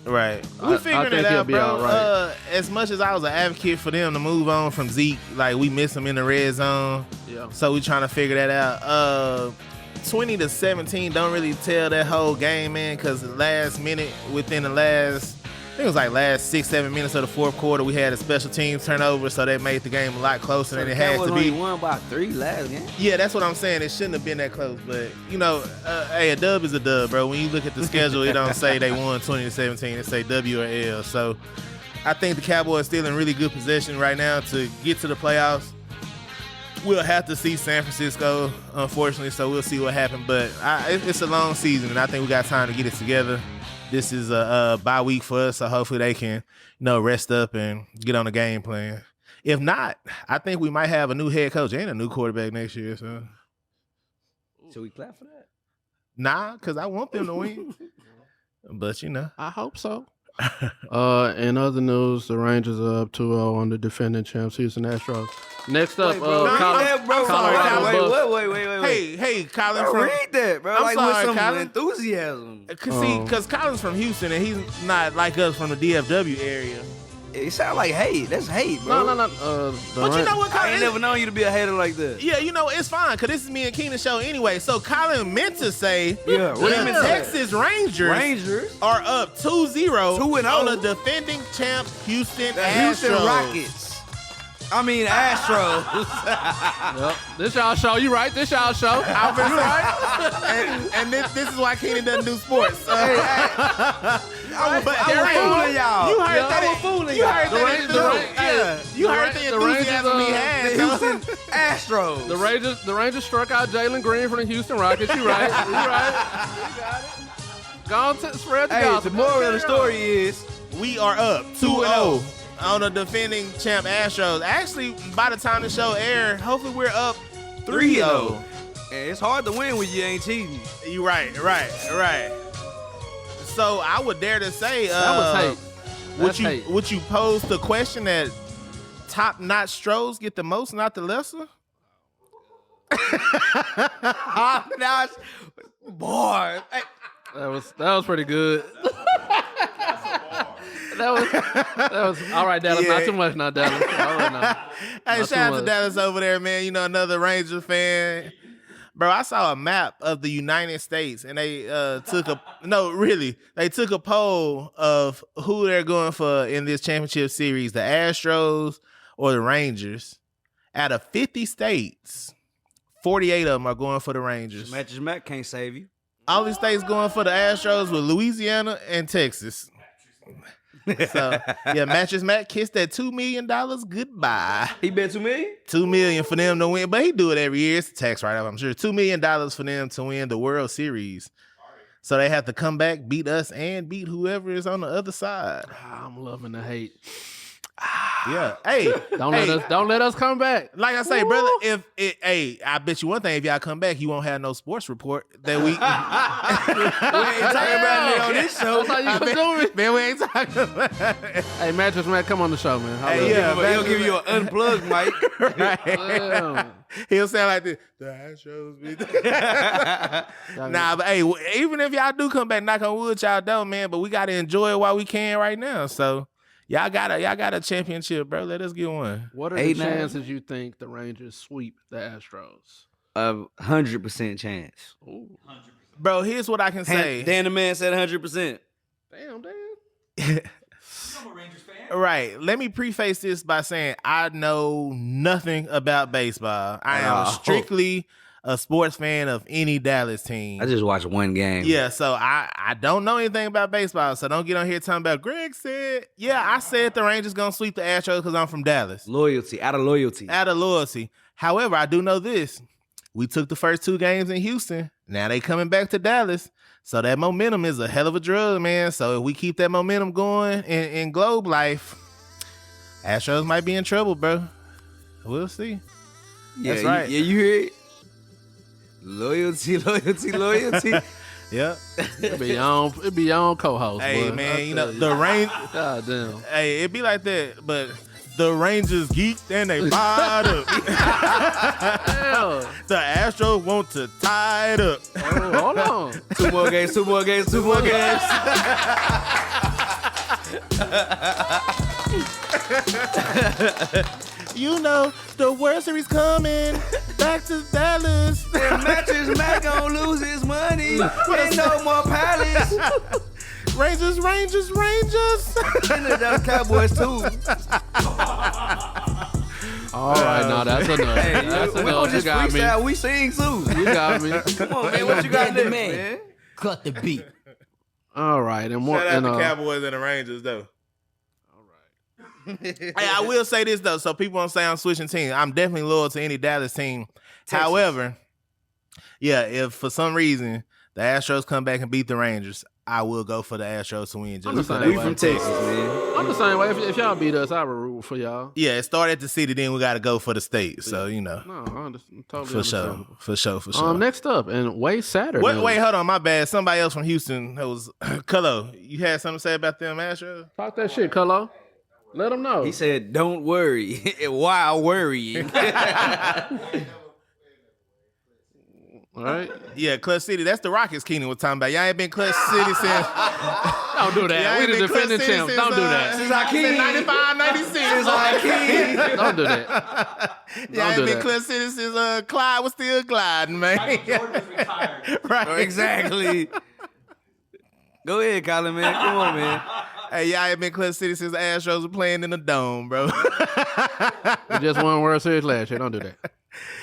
Right. We figured it out, bro. Right. As much as I was an advocate for them to move on from Zeke, like we miss him in the red zone. Yeah. So we trying to figure that out. 20-17 don't really tell that whole game, man, because last minute, within the last, I think it was like last 6-7 minutes of the fourth quarter, we had a special teams turnover, so that made the game a lot closer than it had to be. Only won by 3 last game. Yeah, that's what I'm saying. It shouldn't have been that close, but you know, hey, a dub is a dub, bro. When you look at the schedule, it don't say they won 20-17. It say W or L. So I think the Cowboys still in really good position right now to get to the playoffs. We'll have to see San Francisco, unfortunately, so we'll see what happens. But it's a long season, and I think we got time to get it together. This is a bye week for us, so hopefully they can, rest up and get on the game plan. If not, I think we might have a new head coach and a new quarterback next year. So, should we clap for that? Nah, because I want them to win. But, I hope so. In other news, the Rangers are up 2-0 on the defending champs, Houston Astros. Next up, Colin. Wait. Hey, Colin. Read that, bro. I'm like sorry, with some Colin. enthusiasm. Because Colin's from Houston and he's not like us from the DFW area. It sounds like hate. That's hate, bro. No. But you know what, Colin? I ain't never known you to be a hater like that. Yeah, it's fine, because this is me and Keenan's show anyway. So Colin meant to say what the Texas Rangers are up 2-0 on the defending champ Houston Astros. Houston Rockets. I mean, Astros. Yep. This y'all show. You right. This y'all show. I was right. and this is why Keenan doesn't do sports. I was fooling y'all. You heard that. I was fooling y'all. You heard the enthusiasm he had. The Houston Astros. The Rangers struck out Jalen Green from the Houston Rockets. You right. You got it. Go on, spread the gospel. The moral of the story is we are up 2-0 on the defending champ Astros. Actually, by the time the show airs, hopefully we're up 3-0. It's hard to win when you ain't cheating. You right. So I would dare to say, that was hate. Would you pose the question that top-notch Stros get the most, not the lesser? Top-notch, boy. That was pretty good. That was all right, Dallas. Yeah. Not too much, not Dallas. All right, now. Hey, shout out to Dallas over there, man. Another Ranger fan. Bro, I saw a map of the United States, and they took a poll of who they're going for in this championship series, the Astros or the Rangers. Out of 50 states, 48 of them are going for the Rangers. Matches Mac can't save you. All these states going for the Astros with Louisiana and Texas. So, yeah, Matches Matt kissed that $2 million goodbye. He bet $2 million? $2 million for them to win, but he do it every year. It's a tax write-off, I'm sure. $2 million for them to win the World Series. So they have to come back, beat us, and beat whoever is on the other side. I'm loving the hate. Yeah. Hey, don't let us come back. Like I say, brother, I bet you one thing, if y'all come back, you won't have no sports report that we ain't talking about it on this show. That's how you do it. Man, we ain't talking about it. Hey, Mattress Man, come on the show, man. He'll give you an unplugged mic. Right. He'll sound like this. The Astros be Nah, but hey, even if y'all do come back, knock on wood, y'all don't, man. But we gotta enjoy it while we can right now. So y'all got a championship, bro. Let us get one. What are the chances you think the Rangers sweep the Astros? 100% chance. Ooh. 100%. Bro, here's what I can say. Dan the man said 100%. Damn. I'm a Rangers fan. Right. Let me preface this by saying I know nothing about baseball. I am strictly a sports fan of any Dallas team. I just watched one game. Yeah, so I don't know anything about baseball, so don't get on here talking about Greg said. Yeah, I said the Rangers gonna sweep the Astros because I'm from Dallas. Out of loyalty. However, I do know this. We took the first 2 games in Houston. Now they coming back to Dallas. So that momentum is a hell of a drug, man. So if we keep that momentum going in Globe life, Astros might be in trouble, bro. We'll see. Yeah, That's right. You hear it? Loyalty. Yep. It be your own co-host. Hey, boy. man, you know, tell the rain. God damn. Hey, it be like that, but the Rangers geeked and they fired up. Hell. The Astros want to tie it up. Oh, hold on. Two more games. You know, the World Series coming back to Dallas. And Matches Mac gonna lose his money. Ain't no more Palace. Rangers. And the Cowboys too. All right, now that's enough. Hey, That's we enough. don't You just got me. freestyle. We sing too. You got me. Come on, man. What you got Dead next, man. man? Cut the beat. All right, and more. Shout out And, to Cowboys and the Rangers, though. Hey, I will say this though, so people don't say I'm switching teams. I'm definitely loyal to any Dallas team. Texas. However, yeah, if for some reason the Astros come back and beat the Rangers, I will go for the Astros to win. I'm Just the so same they way. From Texas, man. I'm the same way. If y'all beat us, I would root for y'all. Yeah, it started at the city, then we got to go for the state. So you know, No, I'm totally for sure, understandable. for sure. Next up, and Wait Saturday. Wait, hold on, my bad. Somebody else from Houston that was Colo. You had something to say about them Astros? Talk that shit, Colo. Let them know. He said, "Don't worry." Why worrying? All right. Yeah, Clutch City. That's the Rockets Keenan was talking about. Y'all ain't been Clutch City since. Don't do that. We the defending champs. Don't do that. Since Hakeem. 95, 96. Since Hakeem. Don't do that. Y'all ain't do been that. Clutch City since Clyde was still gliding, man. Michael Jordan was retired. Right. Exactly. Go ahead, Colin, man. Come on, man. Hey, y'all ain't been Clutch City since the Astros were playing in the dome, bro. We just won World Series last year. Don't do that.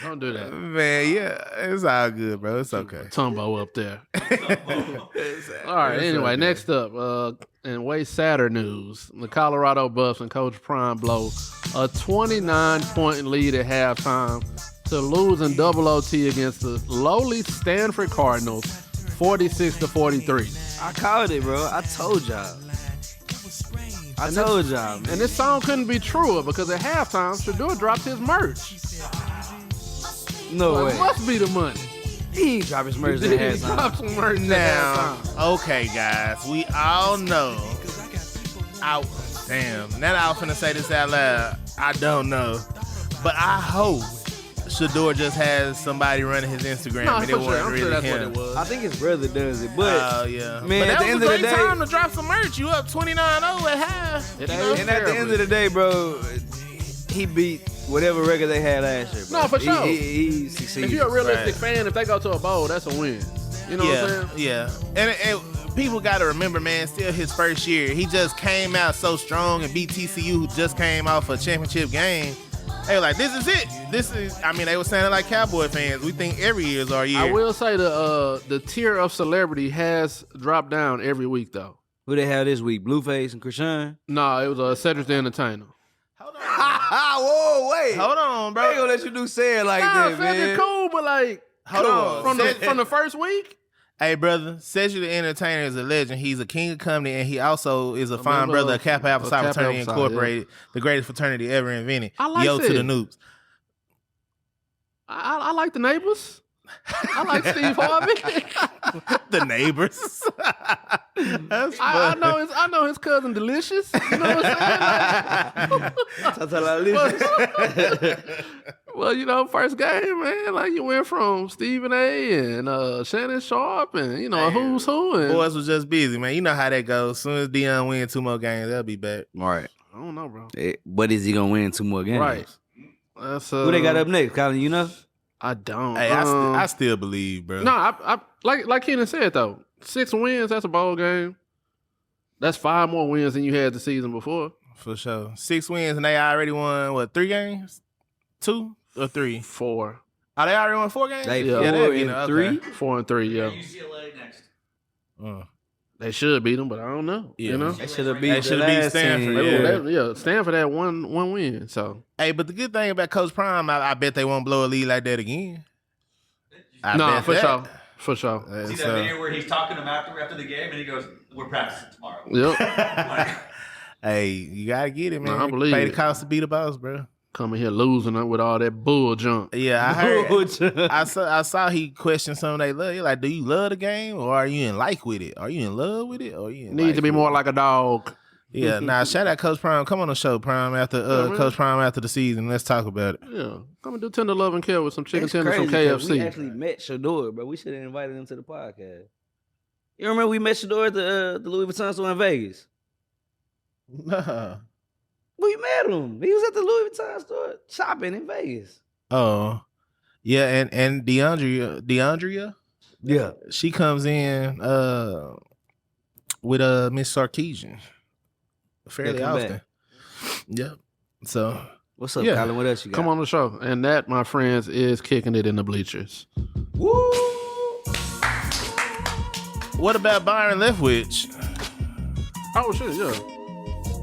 Don't do that. Man, yeah, it's all good, bro. It's okay. Tumbo up there. All right. Anyway, next up, in Way Sadder news, the Colorado Buffs and Coach Prime blow a 29-point lead at halftime to lose in double OT against the lowly Stanford Cardinals, 46-43. I called it, bro. I told y'all. Man. And this song couldn't be truer because at halftime, Shador dropped his merch. No So way. it must be the money. He ain't drop his merch He at halftime. dropped some merch at Now, halftime. okay, guys, we all know. Damn, now that I was finna say this out loud, I don't know. But I hope Shador just has somebody running his Instagram No, and for it sure. wasn't I'm really sure that's him. what it was. I think his brother does it, but Oh, yeah. man, but at that the end was a of the great day, time to drop some merch. You up 29-0 at half. It You ain't- know? and at the end of the day, bro, he beat whatever record they had last year. Bro. No, for sure. He succeeded. If you're a realistic Right. fan, if they go to a bowl, that's a win. You know what I'm saying? Yeah. And people got to remember, man, still his first year. He just came out so strong and beat TCU, who just came off a championship game. They were like, this is it. They were sounding like Cowboy fans. We think every year is our year. I will say the tier of celebrity has dropped down every week, though. Who they have this week? Blueface and Krishan? No, it was Cedric the Entertainer. Whoa, wait. Hold on, I ain't bro. gonna let you do say it like Nah, that, Cedric man. cool, but like, Hold on. from the first week. Hey, brother, Cedric the Entertainer is a legend. He's a king of comedy, and he also is a fine member brother of of Kappa Alpha of Psi Kappa Fraternity Alpha Psi, Incorporated, the greatest fraternity ever invented. I like Yo to the Sid. noobs. I like the neighbors. I like Steve Harvey. The neighbors. That's I funny. know his cousin Delicious. You know what I'm saying? Well, you know, first game, man, like you went from Stephen A. and Shannon Sharp and, you know, a who's who. And, Boys was just busy, man. You know how that goes. As soon as Deion win 2 more games, they'll be back. All right. I don't know, bro. But is he gonna win 2 more games? Right. That's, Who they got up next, Colin? You know? I don't. Hey, I still believe, bro. No, I like Kenan said, though, 6 wins, that's a bowl game. That's 5 more wins than you had the season before. For sure. 6 wins, and they already won, what, 3 games? 2 or 3? 4. Oh, they already won 4 games? They Yeah. 4 they'll and get it, 3. okay. 4 and 3, yeah. UCLA next. They should beat them, but I don't know. Yeah. You know? They should have They beat the shoulda beat last Stanford, team. yeah. Stanford had one win, so. Hey, but the good thing about Coach Prime, I bet they won't blow a lead like that again. I No, bet for that. sure. For sure. See that video where he's talking to him after the game and he goes, "We're practicing tomorrow." Yep. Like, Hey, you gotta get it, man. Nah, I believe Pay the it. cost to be the boss, bro. Coming here losing it with all that bull junk. Yeah, I heard. I saw he questioned some of they love. He like, do you love the game or are you in like with it? Are you in love with it or are you in Need like to be with more it? like a dog. Yeah, nah, shout out Coach Prime. Come on the show, Prime, after Coach Prime after the season. Let's talk about it. Yeah, come and do tender love and care with some chicken It's tenders from crazy 'cause we KFC. actually met Shador, bro. We should have invited him to the podcast. You remember we met Shador at the Louis Vuitton store in Vegas? Nah. We met him. He was at the Louis Vuitton store shopping in Vegas. Oh, yeah, and DeAndrea, Yeah. she comes in with Miss Sarkeesian fairly come often. back. Yep. So What's up, Yeah. Colin? What else you got? Come on the show. And that, my friends, is kicking it in the bleachers. Woo! what about Byron Leftwich? Oh, shit, yeah.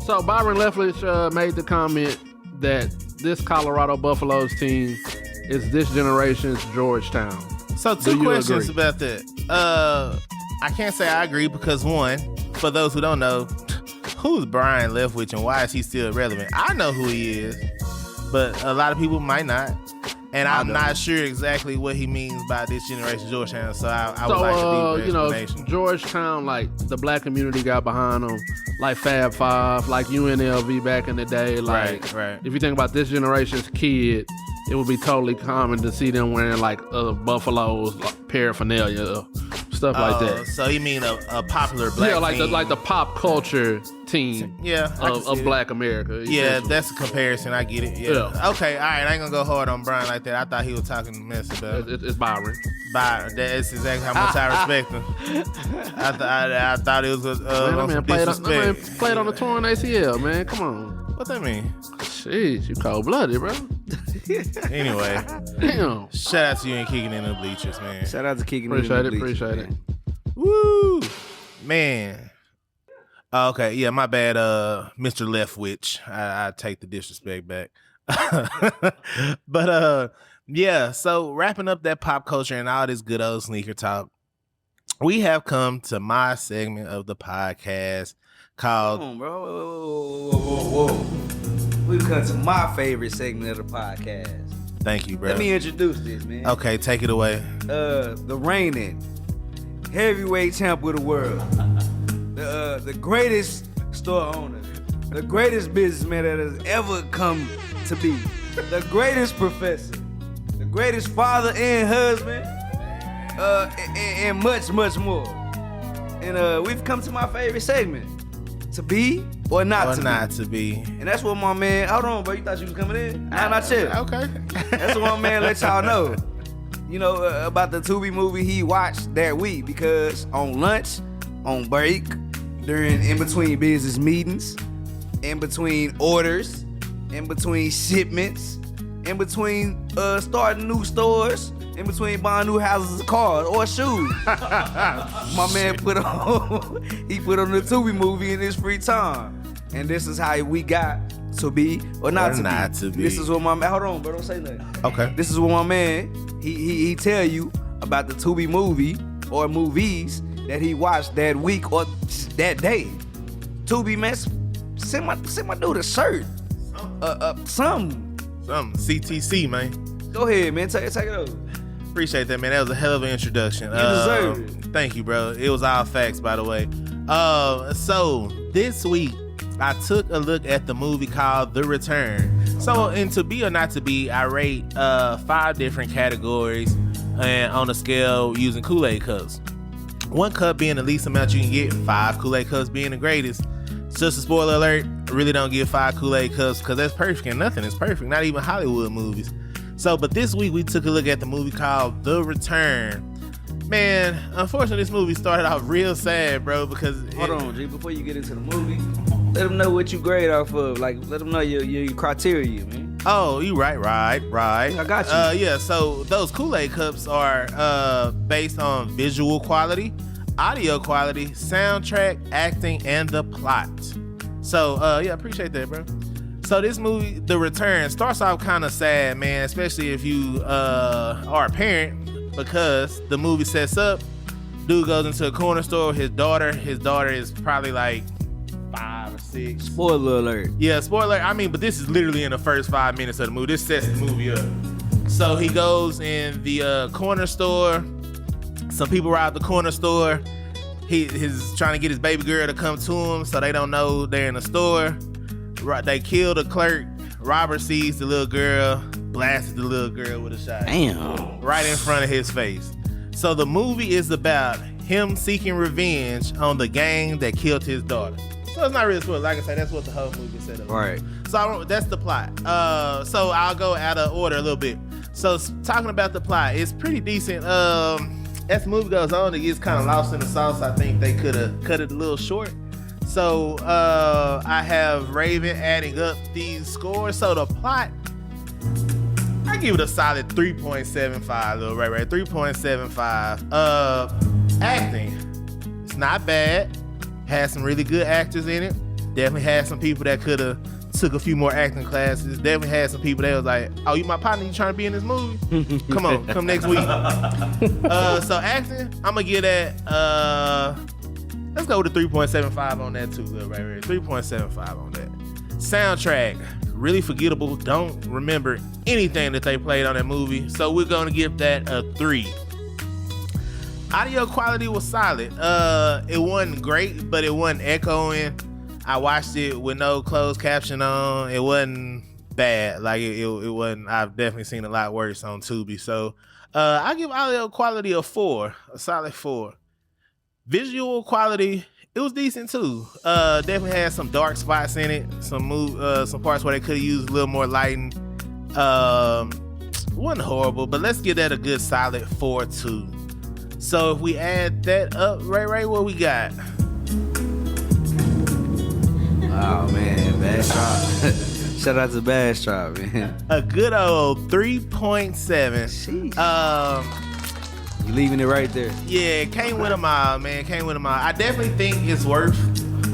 So Byron Leftwich made the comment that this Colorado Buffaloes team is this generation's Georgetown. So Do two you questions agree? about that. I can't say I agree because one, for those who don't know, who's Brian Leftwich and why is he still relevant? I know who he is, but a lot of people might not. And I'm not sure exactly what he means by this generation Georgetown, so I would like a deeper explanation. Georgetown, like the black community got behind them, like Fab Five, like UNLV back in the day. Like, Right. if you think about this generation's kid, it would be totally common to see them wearing like Buffalo's like, paraphernalia, stuff like that. So you mean a popular black Yeah, like team. the pop culture team Yeah, I can see of that. Black America. Yeah, essentially. that's a comparison. I get it. Yeah. Okay, all right. I ain't gonna go hard on Brian like that. I thought he was talking mess about It's Byron. Byron. That's exactly how much I respect him. I thought it was Man, on some disrespect. played on the torn ACL, man. Come on. What that mean? Jeez, you cold-blooded, bro. Anyway, Damn. shout out to you and kicking in the bleachers, man. Shout out to Kicking Appreciate it. Woo, man. Okay, yeah, my bad, Mr. Leftwich. I take the disrespect back. But yeah, so wrapping up that pop culture and all this good old sneaker talk, we have come to my segment of the podcast called Come on, bro. Whoa. We've come to my favorite segment of the podcast. Thank you, bro. Let me introduce this, man. Okay, take it away. The reigning heavyweight champ of the world, the greatest store owner, the greatest businessman that has ever come to be, the greatest professor, the greatest father and husband, and much, much more. And we've come to my favorite segment, to be or not to be. And that's what my man, hold on, bro, you thought you was coming in? Nah, not yet. Okay. That's what my man let y'all know. You know, about the Tubi movie he watched that week, because on lunch, on break, in between business meetings, in between orders, in between shipments, in between starting new stores, in between buying new houses, cars, or shoes. My man put on the Tubi movie in his free time. And this is how we got to be or not to be. This is what my man, hold on, bro, don't say nothing. Okay. This is what my man, he tell you about the Tubi movie or movies that he watched that week or that day. Tubi, man, send my dude a shirt. Something. CTC, man. Go ahead, man, take it over. Appreciate that, man. That was a hell of an introduction. You deserve it. Thank you, bro. It was all facts, by the way. So this week, I took a look at the movie called The Return. So in To Be or Not To Be, I rate 5 different categories and on a scale using Kool-Aid cups. 1 cup being the least amount you can get, 5 Kool-Aid cups being the greatest. Just a spoiler alert, I really don't give 5 Kool-Aid cups because that's perfect and nothing is perfect, not even Hollywood movies. So, but this week we took a look at the movie called The Return. Man, unfortunately this movie started off real sad, bro, because... Hold on, G, before you get into the movie, let them know what you grade off of. Like, let them know your criteria, man. Oh, you right. I got you. Yeah, so those Kool-Aid cups are based on visual quality, audio quality, soundtrack, acting, and the plot. So, yeah, appreciate that, bro. So this movie, The Return, starts off kind of sad, man, especially if you are a parent, because the movie sets up, dude goes into a corner store with his daughter. His daughter is probably like 5 or 6. 6. Spoiler alert. Yeah, spoiler. I mean, but this is literally in the first 5 minutes of the movie. This sets the movie up. So he goes in the corner store. Some people rob the corner store. He's trying to get his baby girl to come to him so they don't know they're in the store. They kill the clerk. Robert sees the little girl, blasts the little girl with a shot. Damn. Right in front of his face. So the movie is about him seeking revenge on the gang that killed his daughter. So it's not really spoiler. Like I said, that's what the whole movie set up. Right. So that's the plot. So I'll go out of order a little bit. So talking about the plot, it's pretty decent. As the movie goes on, it gets kind of lost in the sauce. I think they could have cut it a little short. So I have Raven adding up these scores. So the plot, I give it a solid 3.75, little Ray. 3.75. Acting, it's not bad. Had some really good actors in it. Definitely had some people that could have took a few more acting classes. Definitely had some people that was like, oh, you my partner, you trying to be in this movie? Come on, come next week. So acting, I'm gonna give that, let's go with a 3.75 on that too, little Ray. 3.75 on that. Soundtrack, really forgettable. Don't remember anything that they played on that movie. So we're gonna give that a 3. Audio quality was solid. It wasn't great, but it wasn't echoing. I watched it with no closed caption on. It wasn't bad. Like it wasn't. I've definitely seen a lot worse on Tubi. So I give audio quality a 4, a solid 4. Visual quality, it was decent too. Definitely had some dark spots in it. Some parts where they could have used a little more lighting. Wasn't horrible, but let's give that a good solid 4 too. So if we add that up, Ray, what we got? Oh man, Bass Drop. Shout out to Bass Drop, man. A good old 3.7. You leaving it right there. Yeah, came with a mile, man. I definitely think it's worth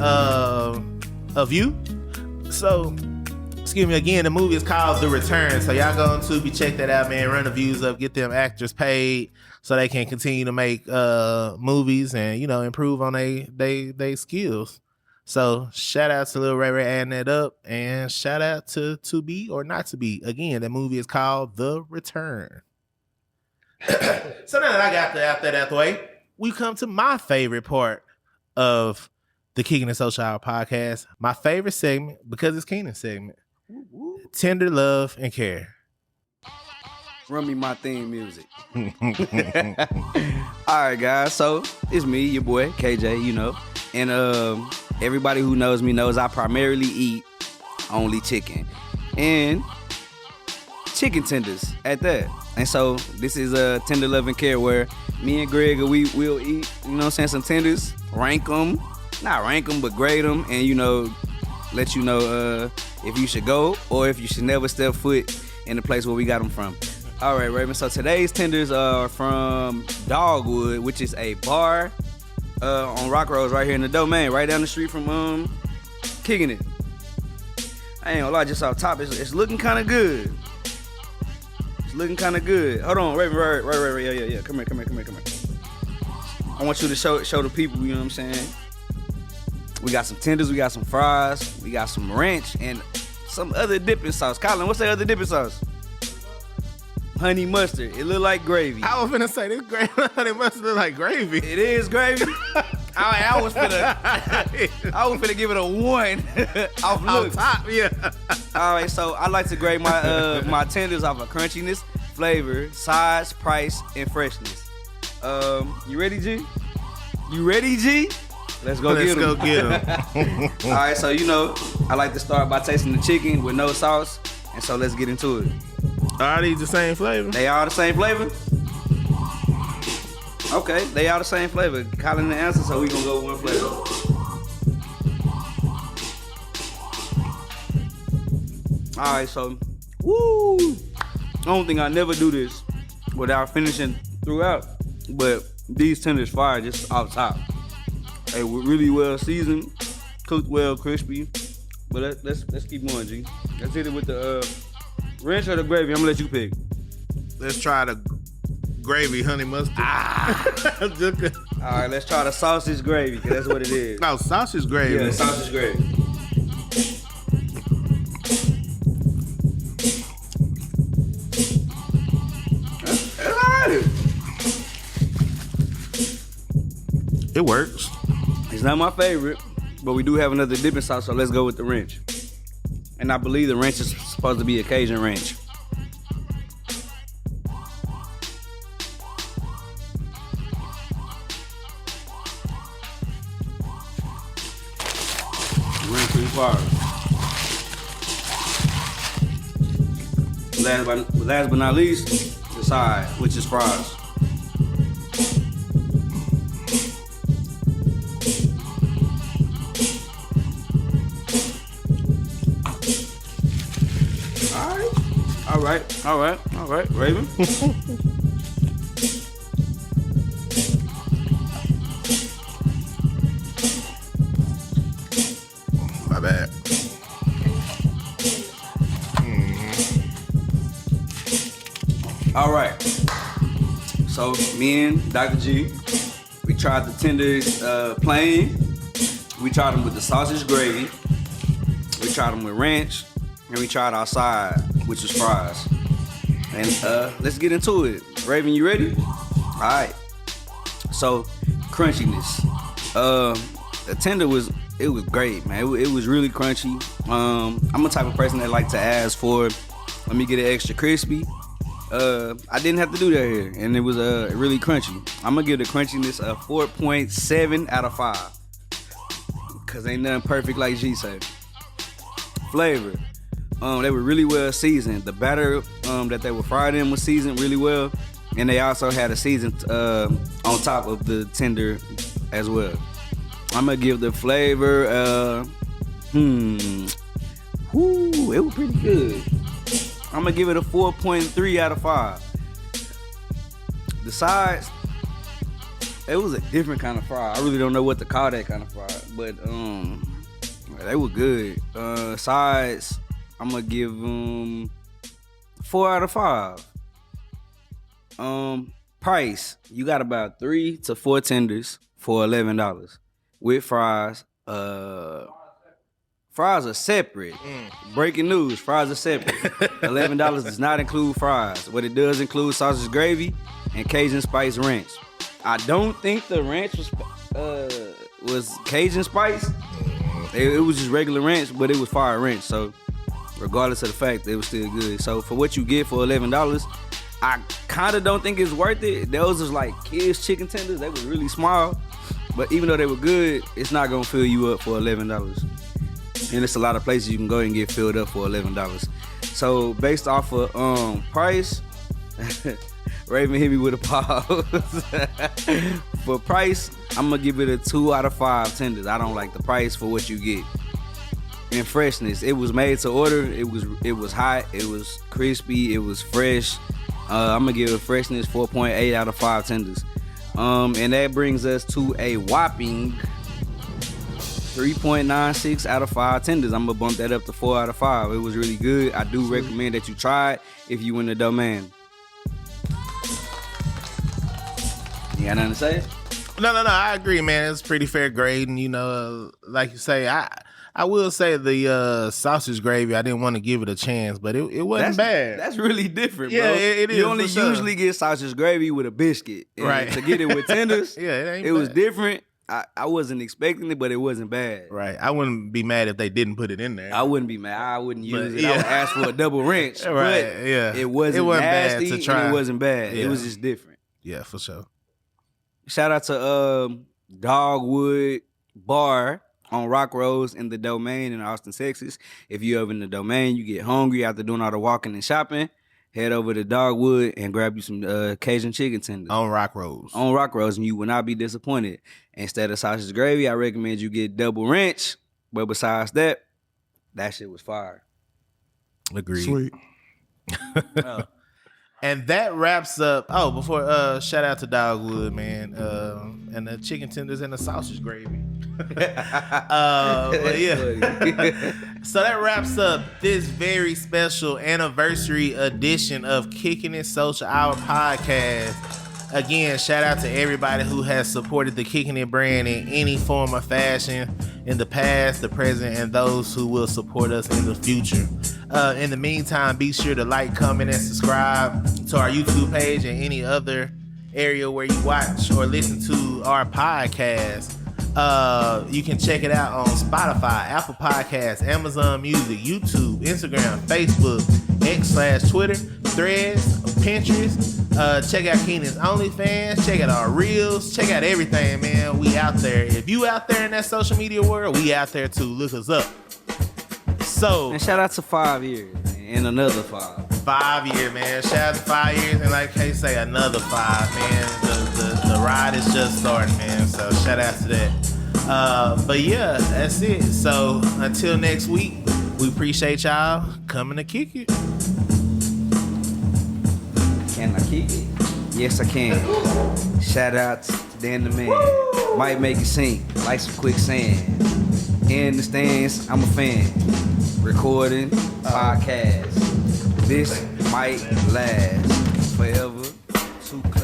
a view. So, excuse me again, the movie is called The Return. So y'all go on Tubi, check that out, man. Run the views up, get them actors paid so they can continue to make movies and, improve on they skills. So shout out to Lil Ray adding that up, and shout out to Be or Not to Be. Again, that movie is called The Return. So now that I got that out the way, we come to my favorite part of the Kicking It Social Hour podcast. My favorite segment, because it's Keenan's segment. Tender Love and Care. Run me my theme music. All right, guys. So it's me, your boy KJ. And everybody who knows me knows I primarily eat only chicken and chicken tenders at that. And so this is a Tender Love and Care where me and Greg we'll eat. Some tenders, rank them, not rank them, but grade them, and let you know if you should go or if you should never step foot in the place where we got them from. All right, Raven. So today's tenders are from Dogwood, which is a bar on Rock Rose right here in the Domain, right down the street from Kicking It. I ain't gonna lie, just off top, it's looking kind of good. It's looking kind of good. Hold on, Raven, right. Yeah. Come here. I want you to show the people, you know what I'm saying? We got some tenders, we got some fries, we got some ranch, and some other dipping sauce. Colin, what's that other dipping sauce? Honey mustard. It look like gravy. I was finna say this honey mustard look like gravy. It is gravy. I was finna give it a 1 off looks. Top, yeah. All right, so I like to grade my tenders off of crunchiness, flavor, size, price, and freshness. You ready, G? Let's go get them. All right, so I like to start by tasting the chicken with no sauce, and so let's get into it. Are these the same flavor? They all the same flavor? Okay, they all the same flavor. Colin the answer, so we gonna go with one flavor. All right, so, I don't think I never do this without finishing throughout, but these tenders fire just off top. They were really well seasoned, cooked well, crispy. But let's keep going, G. Let's hit it with the ranch or the gravy. I'm gonna let you pick. Let's try the gravy honey mustard. All right, let's try the sausage gravy, because that's what it is. Oh, sausage gravy. Yeah, sausage gravy. It works. It's not my favorite, but we do have another dipping sauce, so let's go with the ranch. And I believe the ranch is supposed to be a Cajun ranch. Ranch pretty fire. Last but not least, the side, which is fries. All right, Raven. My bad. All right. So me and Dr. G, we tried the tenders plain. We tried them with the sausage gravy. We tried them with ranch, and we tried our side, which is fries. And let's get into it. Raven, you ready? All right. So crunchiness. The tender was great, man. It was really crunchy. I'm a type of person that like to ask for, let me get it extra crispy. I didn't have to do that here, and it was really crunchy. I'm gonna give the crunchiness a 4.7 out of 5. Cause ain't nothing perfect like G said. Flavor. They were really well seasoned. The batter that they were fried in was seasoned really well, and they also had a season on top of the tender as well. I'm gonna give the flavor. It was pretty good. I'm gonna give it a 4.3 out of 5. The sides, it was a different kind of fry. I really don't know what to call that kind of fry, but they were good. Sides, I'm gonna give them 4 out of 5. Price, you got about 3 to 4 tenders for $11 with fries. Fries are separate. Breaking news, fries are separate. $11 does not include fries. What it does include sausage gravy and Cajun spice ranch. I don't think the ranch was Cajun spice. It was just regular ranch, but it was fire ranch. So regardless of the fact, it was still good. So for what you get for $11, I kind of don't think it's worth it. Those was like kids chicken tenders. They were really small, but even though they were good, it's not gonna fill you up for $11. And it's a lot of places you can go and get filled up for $11. So based off of price, Raven hit me with a pause. For price, I'm gonna give it a 2 out of 5 tenders. I don't like the price for what you get. And freshness, it was made to order. It was hot. It was crispy. It was fresh. I'm gonna give it freshness 4.8 out of 5 tenders. And that brings us to a whopping 3.96 out of 5 tenders. I'm gonna bump that up to 4 out of 5. It was really good. I do recommend that you try it if you in the domain. You got nothing to say? No. I agree, man. It's pretty fair grading. You know, like you say, I will say the sausage gravy, I didn't want to give it a chance, but it wasn't bad. That's really different, bro. Yeah, it is. You only usually get sausage gravy with a biscuit. And right. To get it with tenders, yeah, it was different. I wasn't expecting it, but it wasn't bad. Right. I wouldn't be mad if they didn't put it in there. I wouldn't be mad. I wouldn't use it. I would ask for a double wrench. Right. But yeah. It wasn't nasty bad to try. And it wasn't bad. Yeah. It was just different. Yeah, for sure. Shout out to Dogwood Bar on Rock Rose in the Domain in Austin, Texas. If you're ever in the Domain, you get hungry after doing all the walking and shopping, head over to Dogwood and grab you some Cajun chicken tenders. On Rock Rose. On Rock Rose, and you will not be disappointed. Instead of sausage gravy, I recommend you get double ranch. But besides that shit was fire. Agreed. Sweet. And that wraps up. Oh, before shout out to Dogwood, man, and the chicken tenders and the sausage gravy. But yeah. So that wraps up this very special anniversary edition of Kicking It Social Hour podcast. Again, shout out to everybody who has supported the Kicking It brand in any form or fashion in the past, the present, and those who will support us in the future. In the meantime, be sure to like, comment, and subscribe to our YouTube page and any other area where you watch or listen to our podcast. You can check it out on Spotify, Apple Podcasts, Amazon Music, YouTube, Instagram, Facebook, X/Twitter, Threads, Pinterest. Check out Keenan's OnlyFans. Check out our Reels. Check out everything, man. We out there. If you out there in that social media world, we out there too. Look us up. So, And shout out to 5 years, man, and another 5. 5 years, man. Shout out to 5 years, and like Kay say, another 5, man. The ride is just starting, man. So shout out to that. But yeah, that's it. So until next week, we appreciate y'all coming to kick it. Can I kick it? Yes, I can. Shout out to Dan the Man. Might make it sink like some quicksand. In the stands, I'm a fan. Recording podcast. This might last forever. Too close.